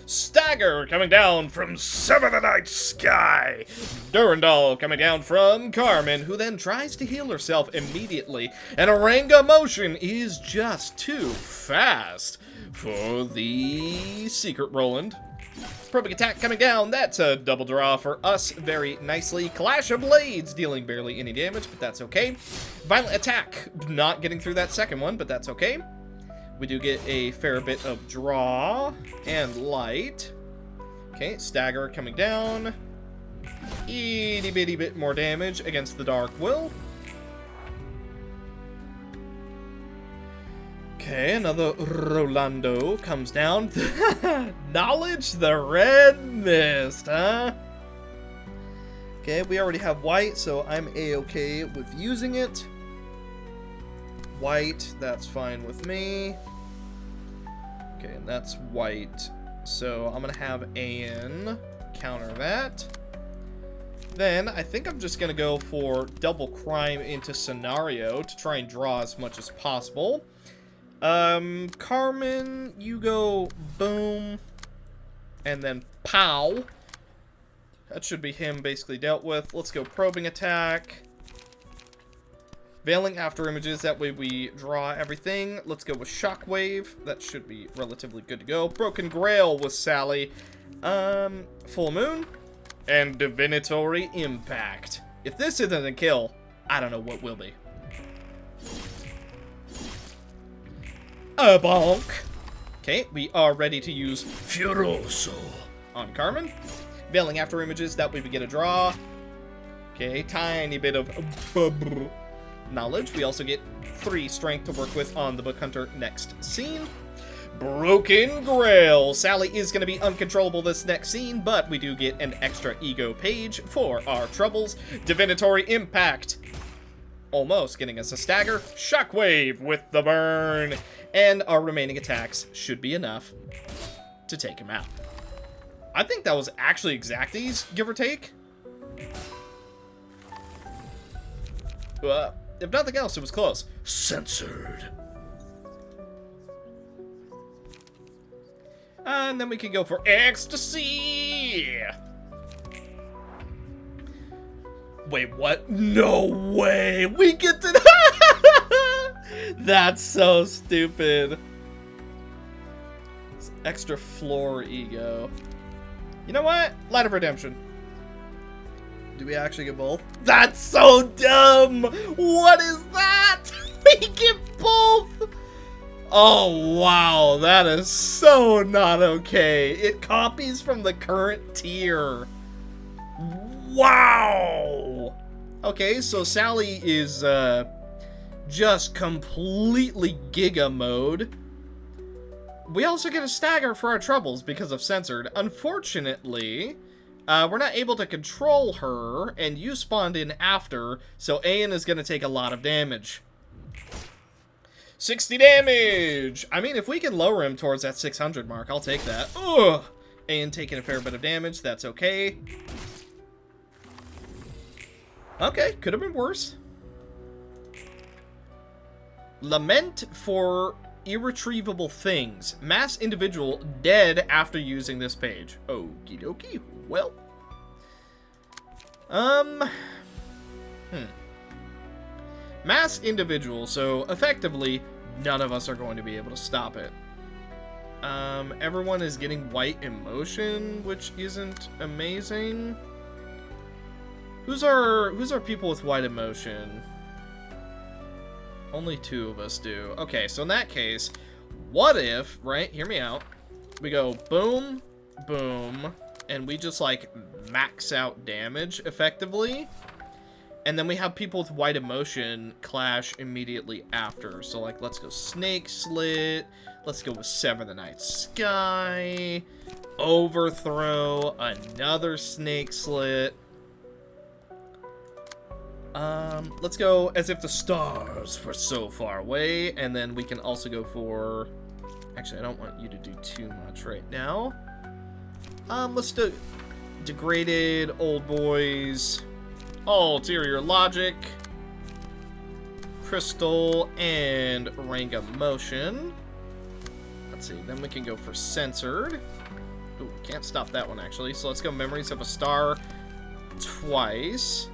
Stagger coming down from Seven of the Night Sky. Durandal coming down from Carmen, who then tries to heal herself immediately. And Oranga Motion is just too fast for the Secret Roland. Probing Attack coming down. That's a double draw for us very nicely. Clash of Blades, dealing barely any damage, but that's okay. Violent Attack, not getting through that second one, but that's okay. We do get a fair bit of draw and light. Okay, Stagger coming down. Itty bitty bit more damage against the Dark Will. Okay, another Rolando comes down. Knowledge the Red Mist, huh? Okay, we already have white, so I'm a-okay with using it. White, that's fine with me. Okay, and that's white. So I'm gonna have An counter that. Then I think I'm just gonna go for double crime into scenario to try and draw as much as possible. Carmen, you go boom, and then pow. That should be him basically dealt with. Let's go probing attack. Veiling after images, that way we draw everything. Let's go with Shockwave. That should be relatively good to go. Broken Grail with Sally. Full Moon. And Divinatory Impact. If this isn't a kill, I don't know what will be. A bonk. Okay, we are ready to use Furioso on Carmen. Veiling after images, that way we get a draw. Okay, tiny bit of knowledge. We also get 3 strength to work with on the Book Hunter next scene. Broken Grail. Sally is going to be uncontrollable this next scene, but we do get an extra ego page for our troubles. Divinatory Impact. Almost getting us a stagger. Shockwave with the burn. And our remaining attacks should be enough to take him out. I think that was actually exacties, give or take. If nothing else, it was close. Censored. And then we can go for Ecstasy. Wait, what? No way. We get to... That's so stupid. It's extra floor ego. You know what? Light of Redemption. Do we actually get both? That's so dumb! What is that? We get both! Oh, wow. That is so not okay. It copies from the current tier. Wow! Okay, so Sally is, just completely Giga mode. We also get a stagger for our troubles because of censored. Unfortunately, we're not able to control her, and you spawned in after, so An is going to take a lot of damage. 60 damage! I mean, if we can lower him towards that 600 mark, I'll take that. Ugh! An taking a fair bit of damage, that's okay. Okay, could have been worse. Lament for irretrievable things. Mass individual dead after using this page. Okie dokie. Well. Mass individual, so effectively, none of us are going to be able to stop it. Everyone is getting white emotion, which isn't amazing. Who's our people with white emotion? Only 2 of us do. Okay, so in that case, what if, right, hear me out, we go boom, boom, and we just, like, max out damage, effectively, and then we have people with white emotion clash immediately after. So, like, let's go Snake Slit, Let's go with Sever the Night Sky. Overthrow. Another Snake Slit. Let's go As If the Stars Were So Far Away. And then we can also go for... Actually, I don't want you to do too much right now. Let's do Degraded, Old Boys, Ulterior Logic, Crystal, and Ranga Motion. Let's see, then we can go for Censored. Ooh, can't stop that one, actually. So let's go Memories of a Star twice.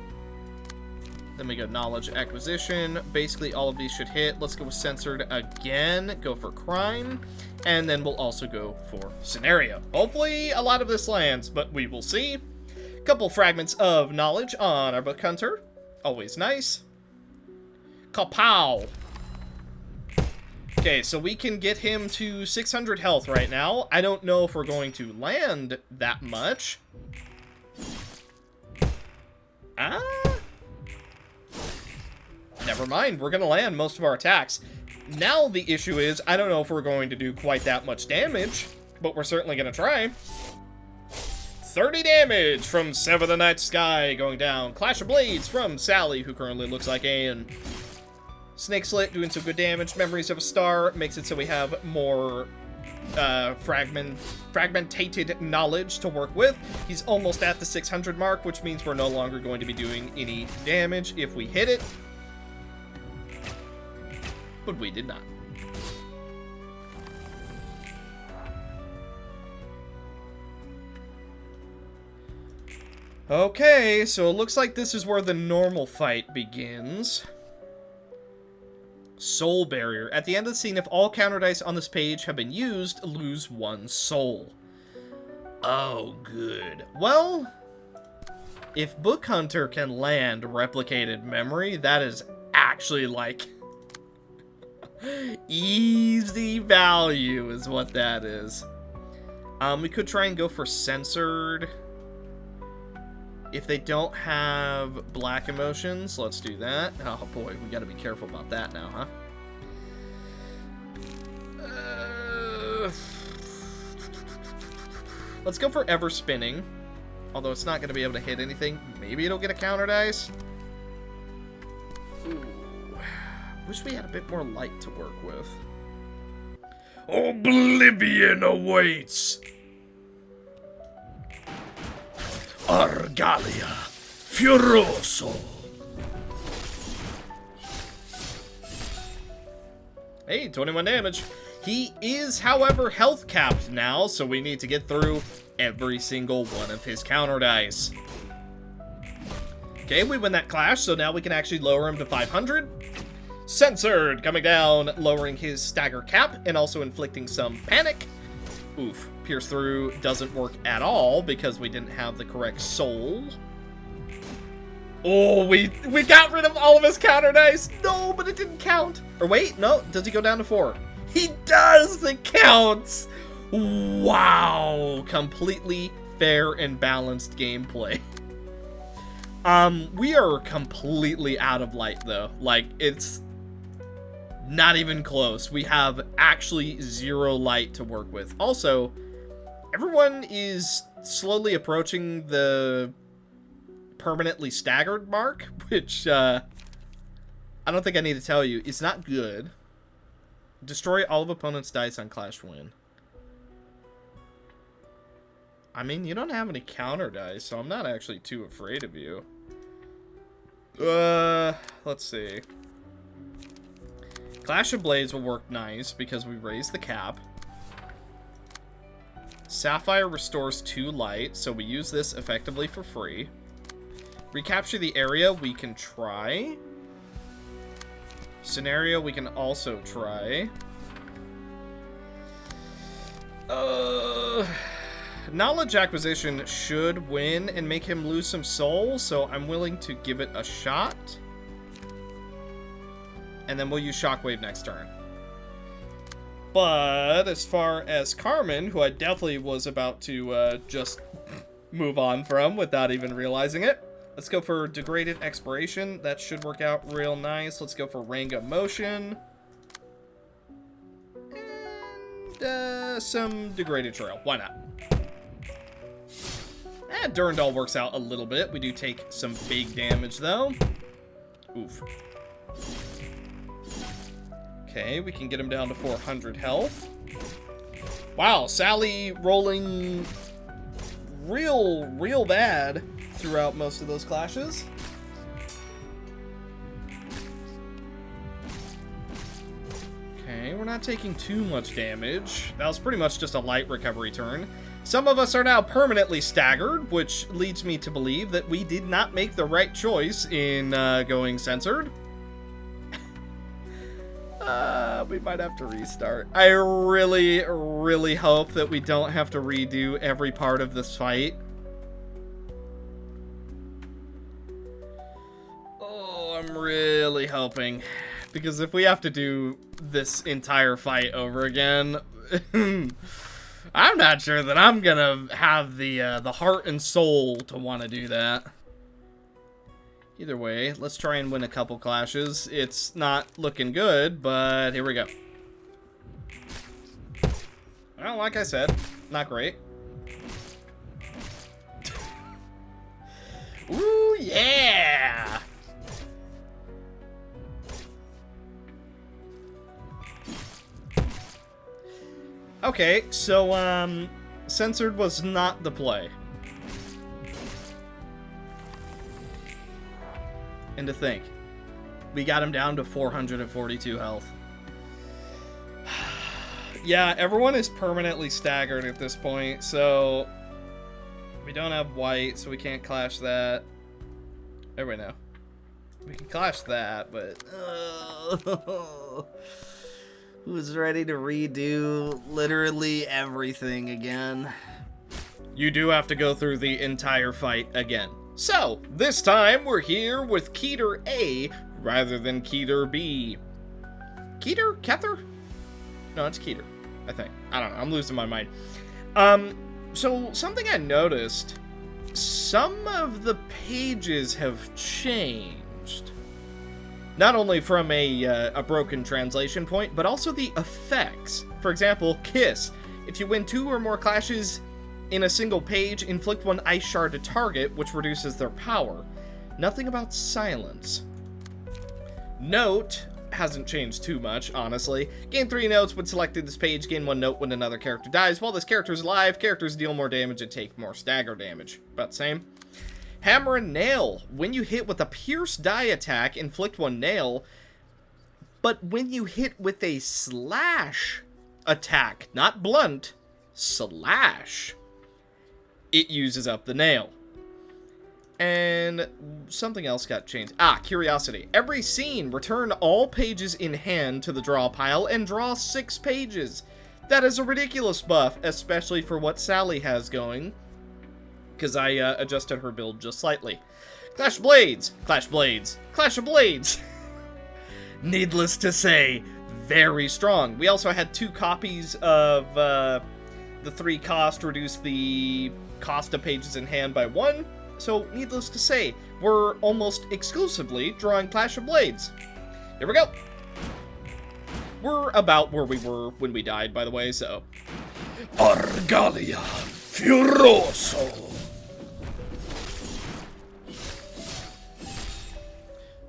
Then we go Knowledge Acquisition. Basically, all of these should hit. Let's go with Censored again. Go for Crime. And then we'll also go for Scenario. Hopefully, a lot of this lands, but we will see. Couple fragments of knowledge on our Book Hunter. Always nice. Kapow! Okay, so we can get him to 600 health right now. I don't know if we're going to land that much. Never mind, we're going to land most of our attacks. Now the issue is, I don't know if we're going to do quite that much damage, but we're certainly going to try. 30 damage from Sever the Night Sky going down. Clash of Blades from Sally, who currently looks like Aeon. Snake Slit doing some good damage. Memories of a Star makes it so we have more fragmented knowledge to work with. He's almost at the 600 mark, which means we're no longer going to be doing any damage if we hit it. But we did not. Okay, so it looks like this is where the normal fight begins. Soul Barrier. At the end of the scene, if all counter dice on this page have been used, lose 1 soul. Oh, good. Well, if Book Hunter can land Replicated Memory, that is actually like easy value is what that is. We could try and go for Censored. If they don't have black emotions, let's do that. Oh boy, we gotta be careful about that now, huh? Let's go for Ever Spinning. Although it's not gonna be able to hit anything. Maybe it'll get a counter dice. Ooh. Wish we had a bit more light to work with. Oblivion awaits! Argalia Furioso. Hey, 21 damage. He is, however, health capped now, so we need to get through every single one of his counter dice. Okay, we win that clash, so now we can actually lower him to 500. Censored, coming down, lowering his stagger cap, and also inflicting some panic. Oof. Pierce Through doesn't work at all because we didn't have the correct soul. Oh, we got rid of all of his counter dice. No, but it didn't count. Or wait, no. Does he go down to 4? He does. It counts. Wow. Completely fair and balanced gameplay. We are completely out of light, though. Like, it's not even close. We have actually 0 light to work with. Also, everyone is slowly approaching the permanently staggered mark, which, I don't think I need to tell you, is not good. Destroy all of opponent's dice on Clash Win. I mean, you don't have any counter dice, so I'm not actually too afraid of you. Let's see. Clash of Blades will work nice because we raise the cap. Sapphire restores 2 light, so we use this effectively for free. Recapture the area, we can try. Scenario, we can also try. Knowledge Acquisition should win and make him lose some soul, so I'm willing to give it a shot. And then we'll use Shockwave next turn. But as far as Carmen, who I definitely was about to just move on from without even realizing it. Let's go for Degraded Expiration. That should work out real nice. Let's go for Ranga Motion. And some degraded trail. Why not? Durandal works out a little bit. We do take some big damage, though. Oof. Okay, we can get him down to 400 health. Wow, Sally rolling real bad throughout most of those clashes. Okay, we're not taking too much damage. That was pretty much just a light recovery turn. Some of us are now permanently staggered, which leads me to believe that we did not make the right choice in going censored. We might have to restart. I really hope that we don't have to redo every part of this fight. Oh, I'm really hoping. Because if we have to do this entire fight over again, I'm not sure that I'm gonna have the heart and soul to want to do that. Either way, let's try and win a couple clashes. It's not looking good, but here we go. Well, like I said, not great. Ooh, yeah! Okay, so, censored was not the play. And to think, we got him down to 442 health. Yeah, everyone is permanently staggered at this point, so we don't have white, so we can't clash that. There we know. We can clash that, but who's ready to redo literally everything again? You do have to go through the entire fight again. So, this time we're here with Kitteh A rather than Kitteh B. Kitteh? Kether? No, it's Kitteh, I think. I don't know, I'm losing my mind. So something I noticed, some of the pages have changed. Not only from a broken translation point, but also the effects. For example, Kiss. If you win 2 or more clashes in a single page, inflict 1 ice shard to target, which reduces their power. Nothing about silence. Note hasn't changed too much, honestly. Gain 3 notes when selecting this page, gain 1 note when another character dies. While this character is alive, characters deal more damage and take more stagger damage. About the same. Hammer and nail. When you hit with a pierce die attack, inflict 1 nail. But when you hit with a slash attack, not blunt, slash, it uses up the nail. And something else got changed. Curiosity. Every scene, return all pages in hand to the draw pile and draw 6 pages. That is a ridiculous buff, especially for what Sally has going, because I adjusted her build just slightly. Clash of Blades. Clash of Blades. Clash of Blades. Needless to say, very strong. We also had 2 copies of the 3 cost, reduce the cost of pages in hand by 1. So, needless to say, we're almost exclusively drawing Clash of Blades. Here we go. We're about where we were when we died, by the way, so. Argalia Furioso.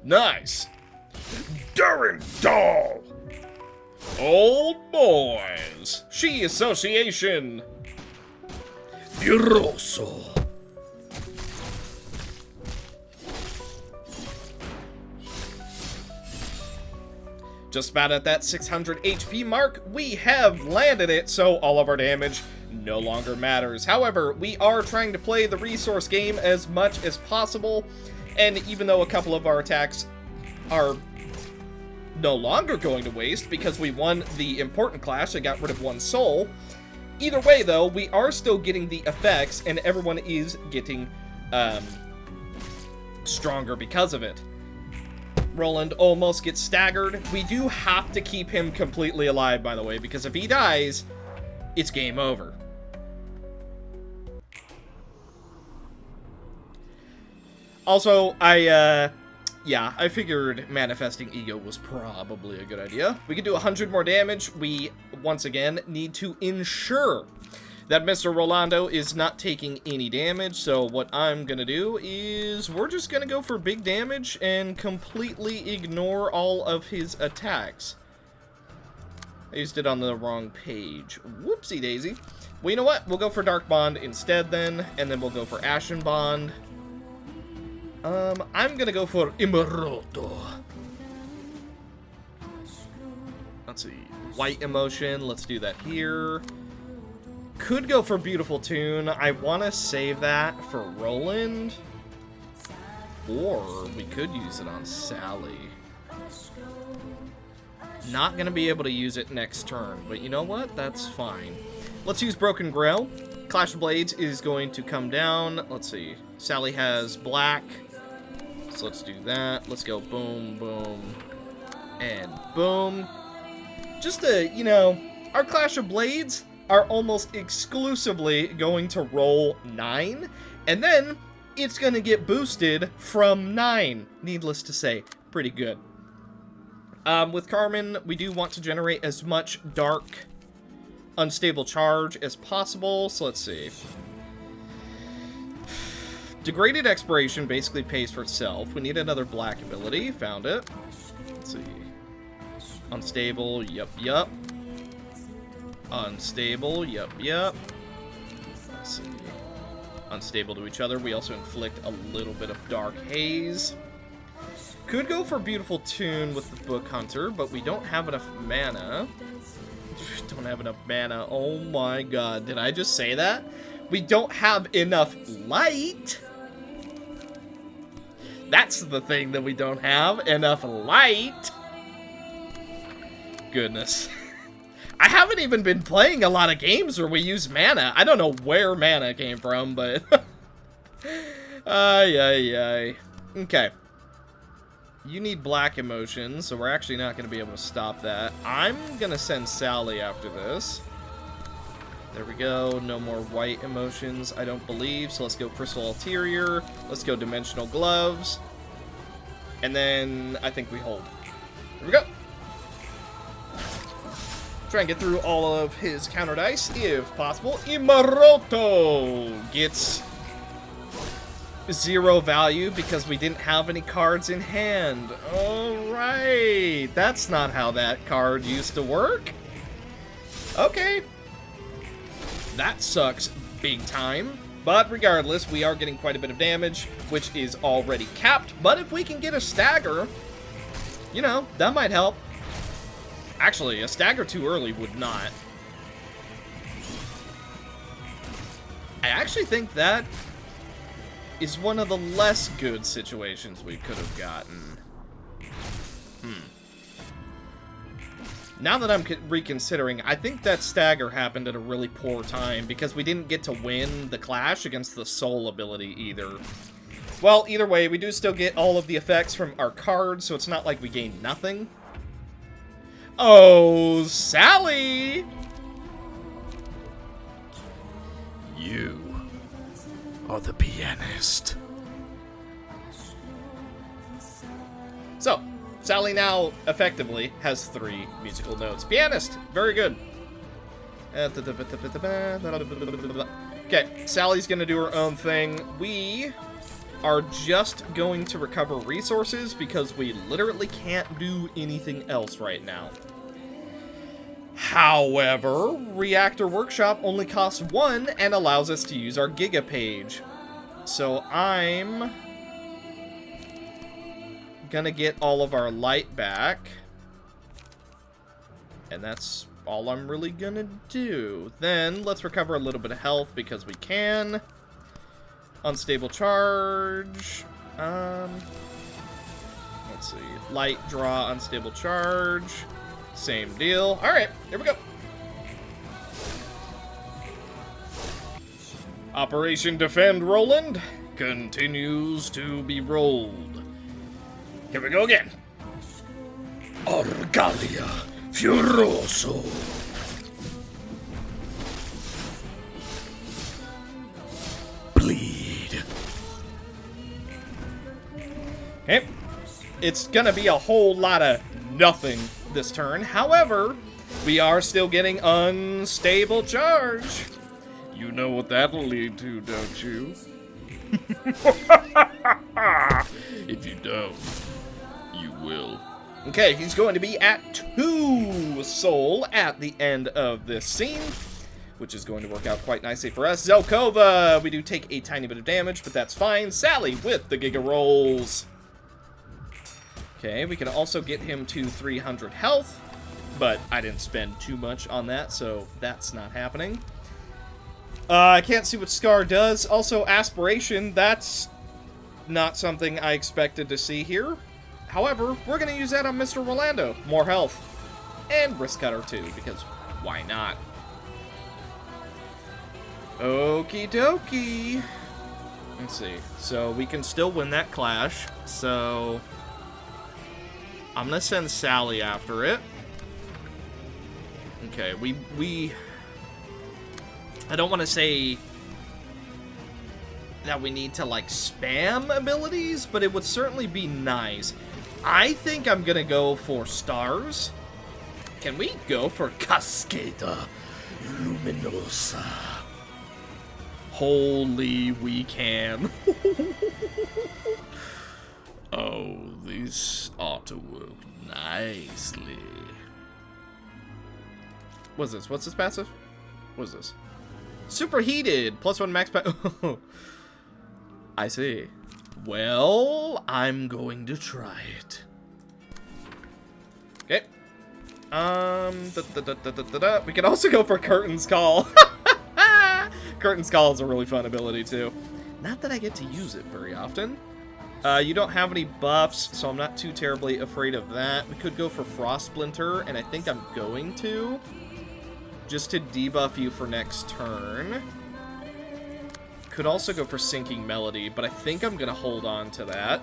Nice. Durandal. Old boys. She Association. Furioso. Just about at that 600 HP mark, we have landed it, so all of our damage no longer matters. However, we are trying to play the resource game as much as possible, and even though a couple of our attacks are no longer going to waste because we won the important clash and got rid of 1 soul, either way though, we are still getting the effects, and everyone is getting stronger because of it. Roland almost gets staggered. We do have to keep him completely alive, by the way, because if he dies, it's game over. Also, I Yeah, I figured manifesting ego was probably a good idea. We can do 100 more damage. We, once again, need to ensure that Mr. Rolando is not taking any damage. So what I'm gonna do is we're just gonna go for big damage and completely ignore all of his attacks. I used it on the wrong page. Whoopsie daisy. Well, you know what? We'll go for Dark Bond instead then, and then we'll go for Ashen Bond. I'm gonna go for Immorto. Let's see. White Emotion. Let's do that here. Could go for Beautiful Tune. I want to save that for Roland. Or we could use it on Sally. Not gonna be able to use it next turn, but you know what? That's fine. Let's use Broken Grail. Clash of Blades is going to come down. Let's see. Sally has black. So let's do that. Let's go boom, boom, and boom. Just to, you know, our Clash of Blades are almost exclusively going to roll 9, and then it's going to get boosted from 9. Needless to say, pretty good. With Carmen, we do want to generate as much dark, unstable charge as possible, so let's see. Degraded Expiration basically pays for itself. We need another black ability. Found it. Let's see. Unstable, yup. Unstable, yup. Let's see. Unstable to each other. We also inflict a little bit of Dark Haze. Could go for Beautiful Tune with the Book Hunter, but we don't have enough mana. Don't have enough mana. Oh my god. Did I just say that? We don't have enough light. That's the thing that we don't have. Enough light. Goodness. I haven't even been playing a lot of games where we use mana. I don't know where mana came from, but... Ay. Okay. You need black emotions, so we're actually not going to be able to stop that. I'm going to send Sally after this. There we go. No more white emotions, I don't believe. So let's go Crystal Ulterior. Let's go Dimensional Gloves. And then I think we hold. Here we go. Try and get through all of his counter dice, if possible. Immorto gets 0 value because we didn't have any cards in hand. Alright. That's not how that card used to work. Okay. That sucks big time. But regardless, we are getting quite a bit of damage, which is already capped. But if we can get a stagger, you know, that might help. Actually, a stagger too early would not. I actually think that is one of the less good situations we could have gotten. Now that I'm reconsidering, I think that stagger happened at a really poor time because we didn't get to win the clash against the soul ability either. Well, either way, we do still get all of the effects from our cards, so it's not like we gain nothing. Oh, Sally! You are the pianist. So, Sally now, effectively, has 3 musical notes. Pianist! Very good. Okay, Sally's gonna do her own thing. We are just going to recover resources because we literally can't do anything else right now. However, Reactor Workshop only costs 1 and allows us to use our Giga page. So I'm gonna get all of our light back. And that's all I'm really gonna do. Then let's recover a little bit of health because we can. Unstable charge. Let's see. Light, draw, unstable charge. Same deal. Alright, here we go. Operation Defend Roland continues to be rolled. Here we go again. Orgalia Furioso. Bleed. Okay. it's gonna be a whole lot of nothing this turn. However, we are still getting unstable charge. You know what that'll lead to, don't you? If you don't, you will. Okay, he's going to be at 2 soul at the end of this scene, which is going to work out quite nicely for us. Zelkova, we do take a tiny bit of damage, but that's fine. Sally with the Giga Rolls. Okay, we can also get him to 300 health, but I didn't spend too much on that, so that's not happening. I can't see what Scar does. Also, Aspiration, that's not something I expected to see here. However, we're going to use that on Mr. Rolando. More health. And Wrist Cutter, too, because why not? Okie dokie. Let's see. So, we can still win that clash. So, I'm going to send Sally after it. Okay, we I don't want to say that we need to, like, spam abilities, but it would certainly be nice. I think I'm gonna go for stars. Can we go for Cascada Luminosa? Holy, we can. Oh, this ought to work nicely. What's this? What's this passive? What's this? Superheated! +1 max I see. Well, I'm going to try it. Okay. We can also go for Curtain's Call. Curtain's Call is a really fun ability, too. Not that I get to use it very often. You don't have any buffs, so I'm not too terribly afraid of that. We could go for Frost Splinter, and I think I'm going to. Just to debuff you for next turn. Could also go for Sinking Melody, but I think I'm gonna hold on to that.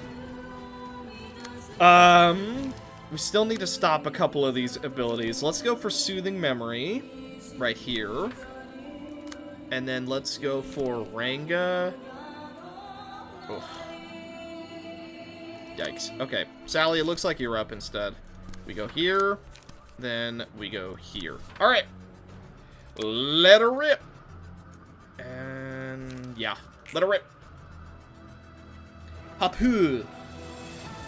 We still need to stop a couple of these abilities. Let's go for Soothing Memory, right here. And then let's go for Ranga. Oof. Yikes. Okay, Sally, it looks like you're up instead. We go here, then we go here. Alright. Let her rip. And yeah, let her rip. Hapu.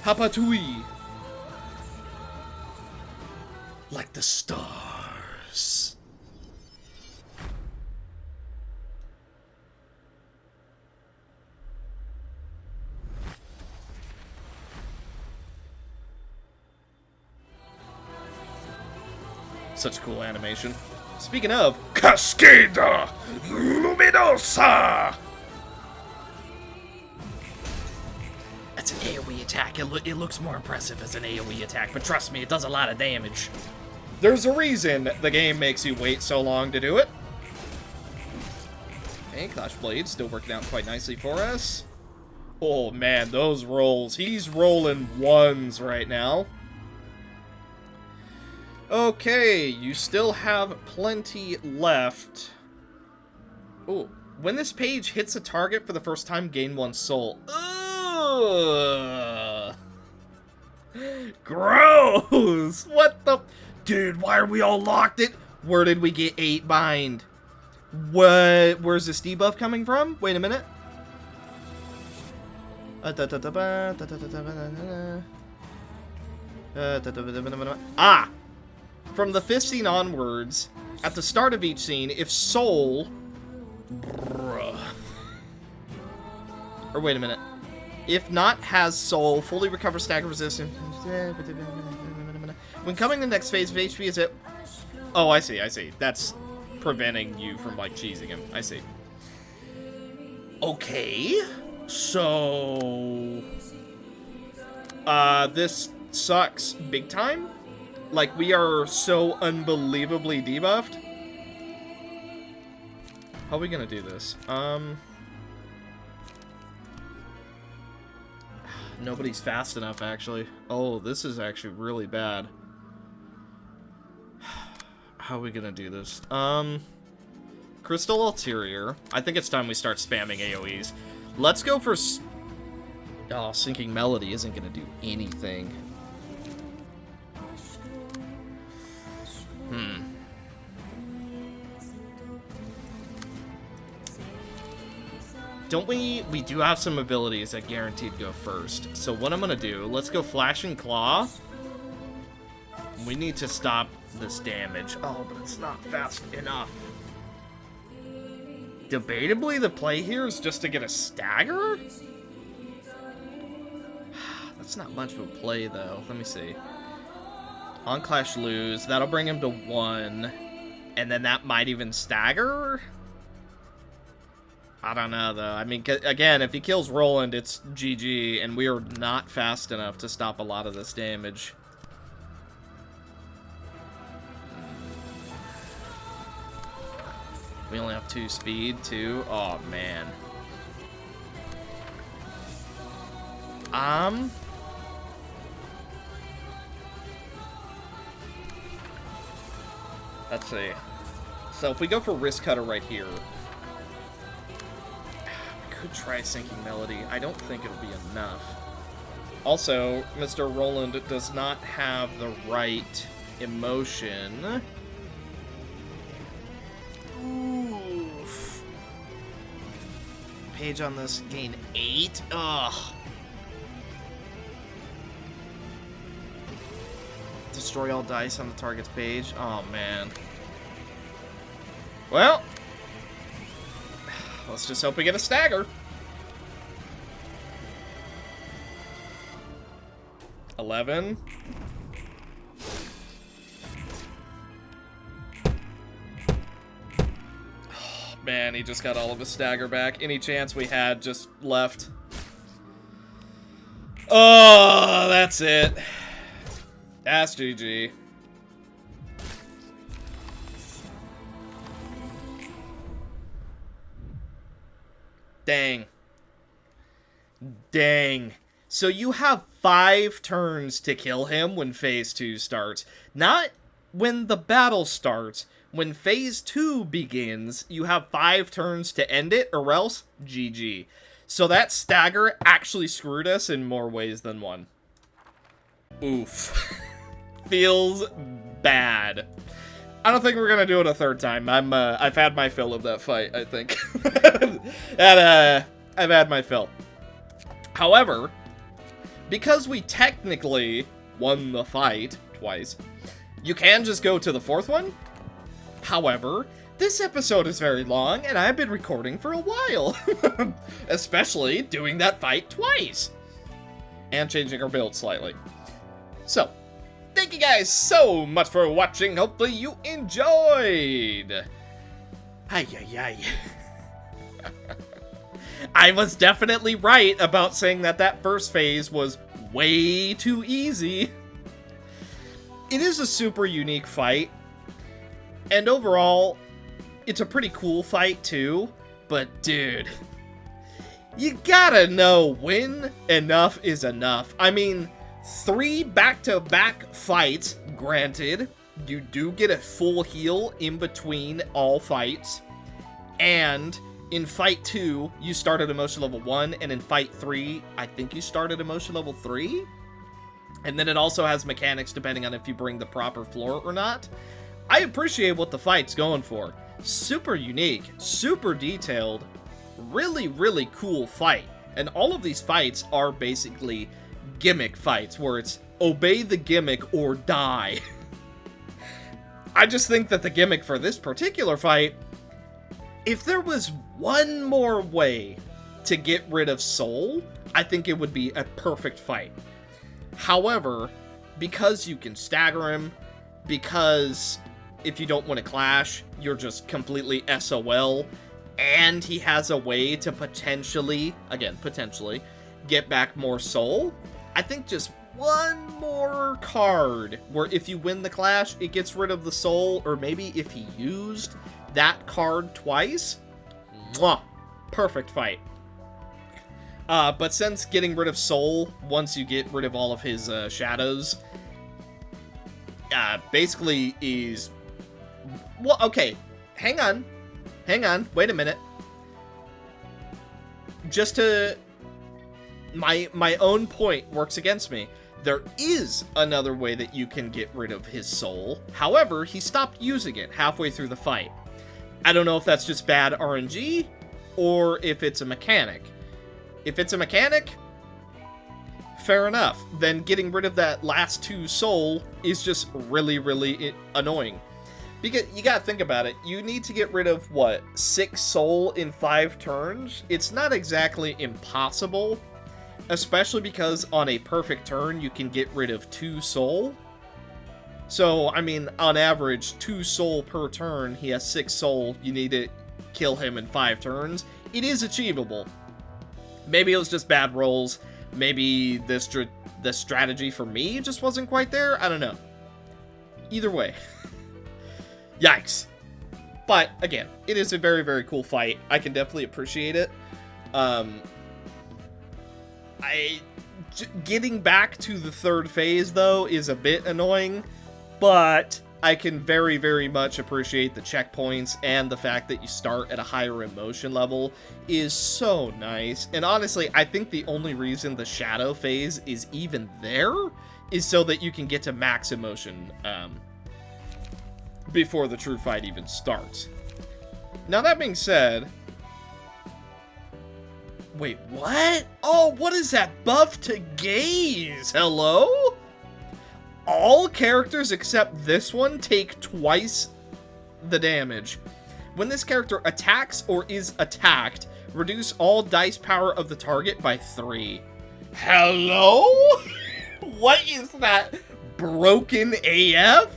Hapatui. Like the stars. Such cool animation. Speaking of, Cascada Luminosa! that's an AoE attack. It looks more impressive as an AoE attack, but trust me, it does a lot of damage. There's a reason the game makes you wait so long to do it. Okay, Clash Blade still working out quite nicely for us. Oh man, those rolls. He's rolling ones right now. Okay, you still have plenty left. Oh, when this page hits a target for the first time, gain 1 soul. Ugh. Gross! What the... Dude, why are we all locked in? Where did we get 8 bind? What? Where's this debuff coming from? Wait a minute. Ah! From the 5th scene onwards, at the start of each scene, if soul... Or wait a minute. If not has soul, fully recover stagger resistance. When coming the next phase of HP is it... Oh, I see. That's preventing you from, like, cheesing him. I see. Okay. So... this sucks big time. Like, we are so unbelievably debuffed. How are we gonna do this? Nobody's fast enough, actually. Oh, this is actually really bad. How are we gonna do this? Crystal Ulterior. I think it's time we start spamming AoEs. Let's go for... Oh, Sinking Melody isn't going to do anything. Don't we do have some abilities that guaranteed go first. So what I'm going to do, let's go Flash and Claw. We need to stop this damage. Oh, but it's not fast enough. Debatably, the play here is just to get a stagger? That's not much of a play, though. Let me see. On Clash lose. That'll bring him to 1. And then that might even stagger? I don't know, though. I mean, again, if he kills Roland, it's GG, and we are not fast enough to stop a lot of this damage. We only have 2 speed, too. Oh, man. Let's see. So if we go for Wrist Cutter right here, we could try Sinking Melody. I don't think it'll be enough. Also, Mr. Roland does not have the right emotion. Oof. Page on this, gain 8? Ugh. Destroy all dice on the target's page. Oh, man. Well, let's just hope we get a stagger. 11. Oh, man, he just got all of his stagger back. Any chance we had just left. Oh, that's it. That's GG. Dang. Dang. So you have 5 turns to kill him when Phase 2 starts. Not when the battle starts. When Phase 2 begins, you have 5 turns to end it, or else GG. So that stagger actually screwed us in more ways than one. Oof. Feels bad. I don't think we're gonna do it a third time. I've had my fill of that fight, I think. I've had my fill. However, because we technically won the fight twice, you can just go to the 4th one. However, this episode is very long, and I've been recording for a while. Especially doing that fight twice. And changing our build slightly. So, thank you guys so much for watching. Hopefully you enjoyed. Ay, ay, ay. I was definitely right about saying that first phase was way too easy. It is a super unique fight. And overall, it's a pretty cool fight too. But dude, you gotta know when enough is enough. I mean, 3 back-to-back fights, granted, you do get a full heal in between all fights, and in Fight 2, you start at Emotion Level 1, and in Fight 3, I think you start at Emotion Level 3? And then it also has mechanics depending on if you bring the proper floor or not. I appreciate what the fight's going for. Super unique, super detailed, really, really cool fight. And all of these fights are basically gimmick fights, where it's obey the gimmick or die. I just think that the gimmick for this particular fight, if there was one more way to get rid of Soul, I think it would be a perfect fight. However, because you can stagger him, because if you don't want to clash, you're just completely SOL, and he has a way to potentially, again, potentially, get back more Soul, I think just one more card where if you win the clash, it gets rid of the Soul, or maybe if he used that card twice, mwah, perfect fight. But since getting rid of Soul, once you get rid of all of his shadows, basically is... Well, okay, hang on, wait a minute. Just to my own point works against me. There is another way that you can get rid of his soul. However, he stopped using it halfway through the fight. I don't know if that's just bad RNG or if it's a mechanic. If it's a mechanic, fair enough. Then getting rid of that last 2 soul is just really, really annoying. Because you gotta think about it. You need to get rid of, what, 6 soul in 5 turns? It's not exactly impossible. Especially because on a perfect turn, you can get rid of 2 soul. So, I mean, on average, 2 soul per turn. He has 6 soul. You need to kill him in 5 turns. It is achievable. Maybe it was just bad rolls. Maybe the strategy for me just wasn't quite there. I don't know. Either way. Yikes. But, again, it is a very, very cool fight. I can definitely appreciate it. Getting back to the 3rd phase, though, is a bit annoying, but I can very, very much appreciate the checkpoints, and the fact that you start at a higher emotion level is so nice. And honestly, I think the only reason the shadow phase is even there is so that you can get to max emotion before the true fight even starts. Now, that being said... Wait, what? Oh, what is that buff to gaze? Hello? All characters except this one take twice the damage. When this character attacks or is attacked, reduce all dice power of the target by 3. Hello? What is that? Broken AF?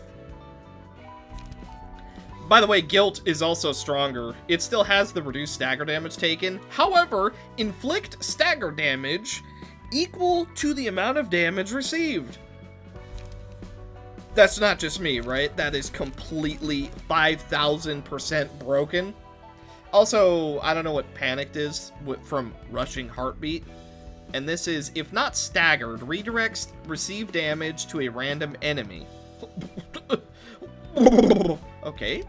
By the way, Guilt is also stronger. It still has the reduced stagger damage taken. However, inflict stagger damage equal to the amount of damage received. That's not just me, right? That is completely 5,000% broken. Also, I don't know what Panicked is from Rushing Heartbeat. And this is, if not staggered, redirects receive damage to a random enemy. Okay,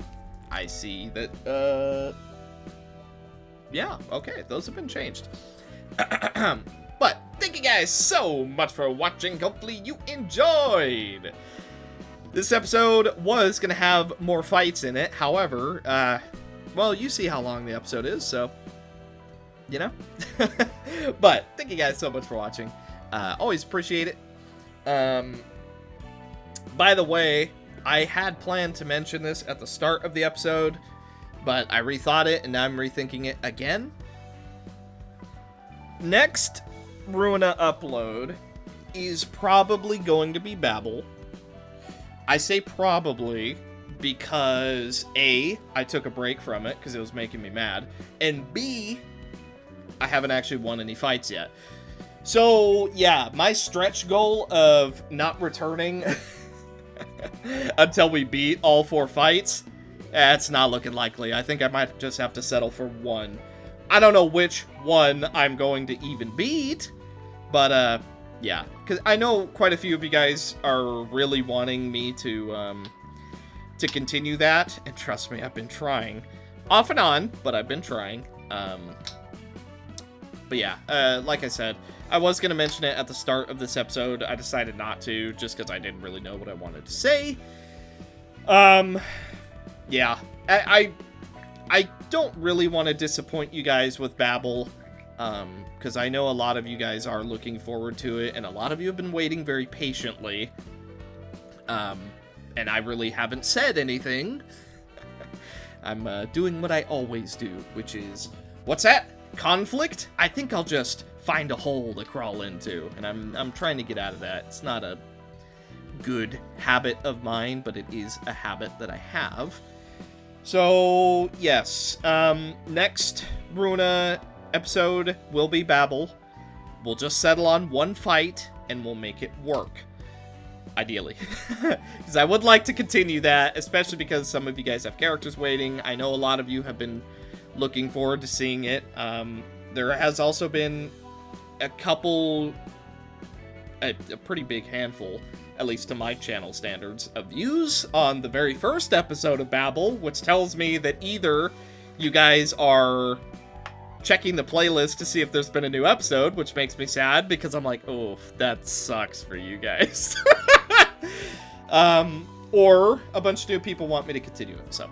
I see that, yeah, okay, those have been changed. But, thank you guys so much for watching. Hopefully you enjoyed. This episode was going to have more fights in it. However, well, you see how long the episode is, so, you know. But, thank you guys so much for watching. Always appreciate it. By the way, I had planned to mention this at the start of the episode, but I rethought it, and now I'm rethinking it again. Next Ruina upload is probably going to be Babel. I say probably because A, I took a break from it because it was making me mad, and B, I haven't actually won any fights yet. So, yeah, my stretch goal of not returning until we beat all 4 fights, that's not looking likely. I think I might just have to settle for 1. I don't know which one I'm going to even beat, but, yeah. Because I know quite a few of you guys are really wanting me to continue that, and trust me, I've been trying. Off and on, but I've been trying. But yeah, like I said, I was going to mention it at the start of this episode. I decided not to, just because I didn't really know what I wanted to say. Yeah, I don't really want to disappoint you guys with Babel, because I know a lot of you guys are looking forward to it, and a lot of you have been waiting very patiently. And I really haven't said anything. I'm doing what I always do, which is, what's that? Conflict? I think I'll just find a hole to crawl into, and I'm trying to get out of that. It's not a good habit of mine, but it is a habit that I have. So, yes, next Ruina episode will be Babel. We'll just settle on 1 fight, and we'll make it work. Ideally. Because I would like to continue that, especially because some of you guys have characters waiting. I know a lot of you have been looking forward to seeing it. There has also been a couple, a pretty big handful, at least to my channel standards, of views on the very first episode of Babel, which tells me that either you guys are checking the playlist to see if there's been a new episode, which makes me sad because I'm like, oh, that sucks for you guys. Or a bunch of new people want me to continue it. So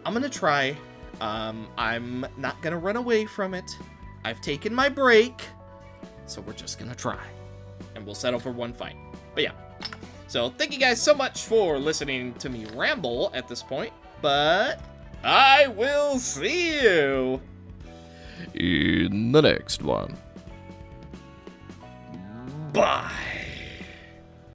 I'm going to try. I'm not going to run away from it. I've taken my break. So we're just going to try. And we'll settle for one fight. But yeah. So thank you guys so much for listening to me ramble at this point. But I will see you in the next one. Bye.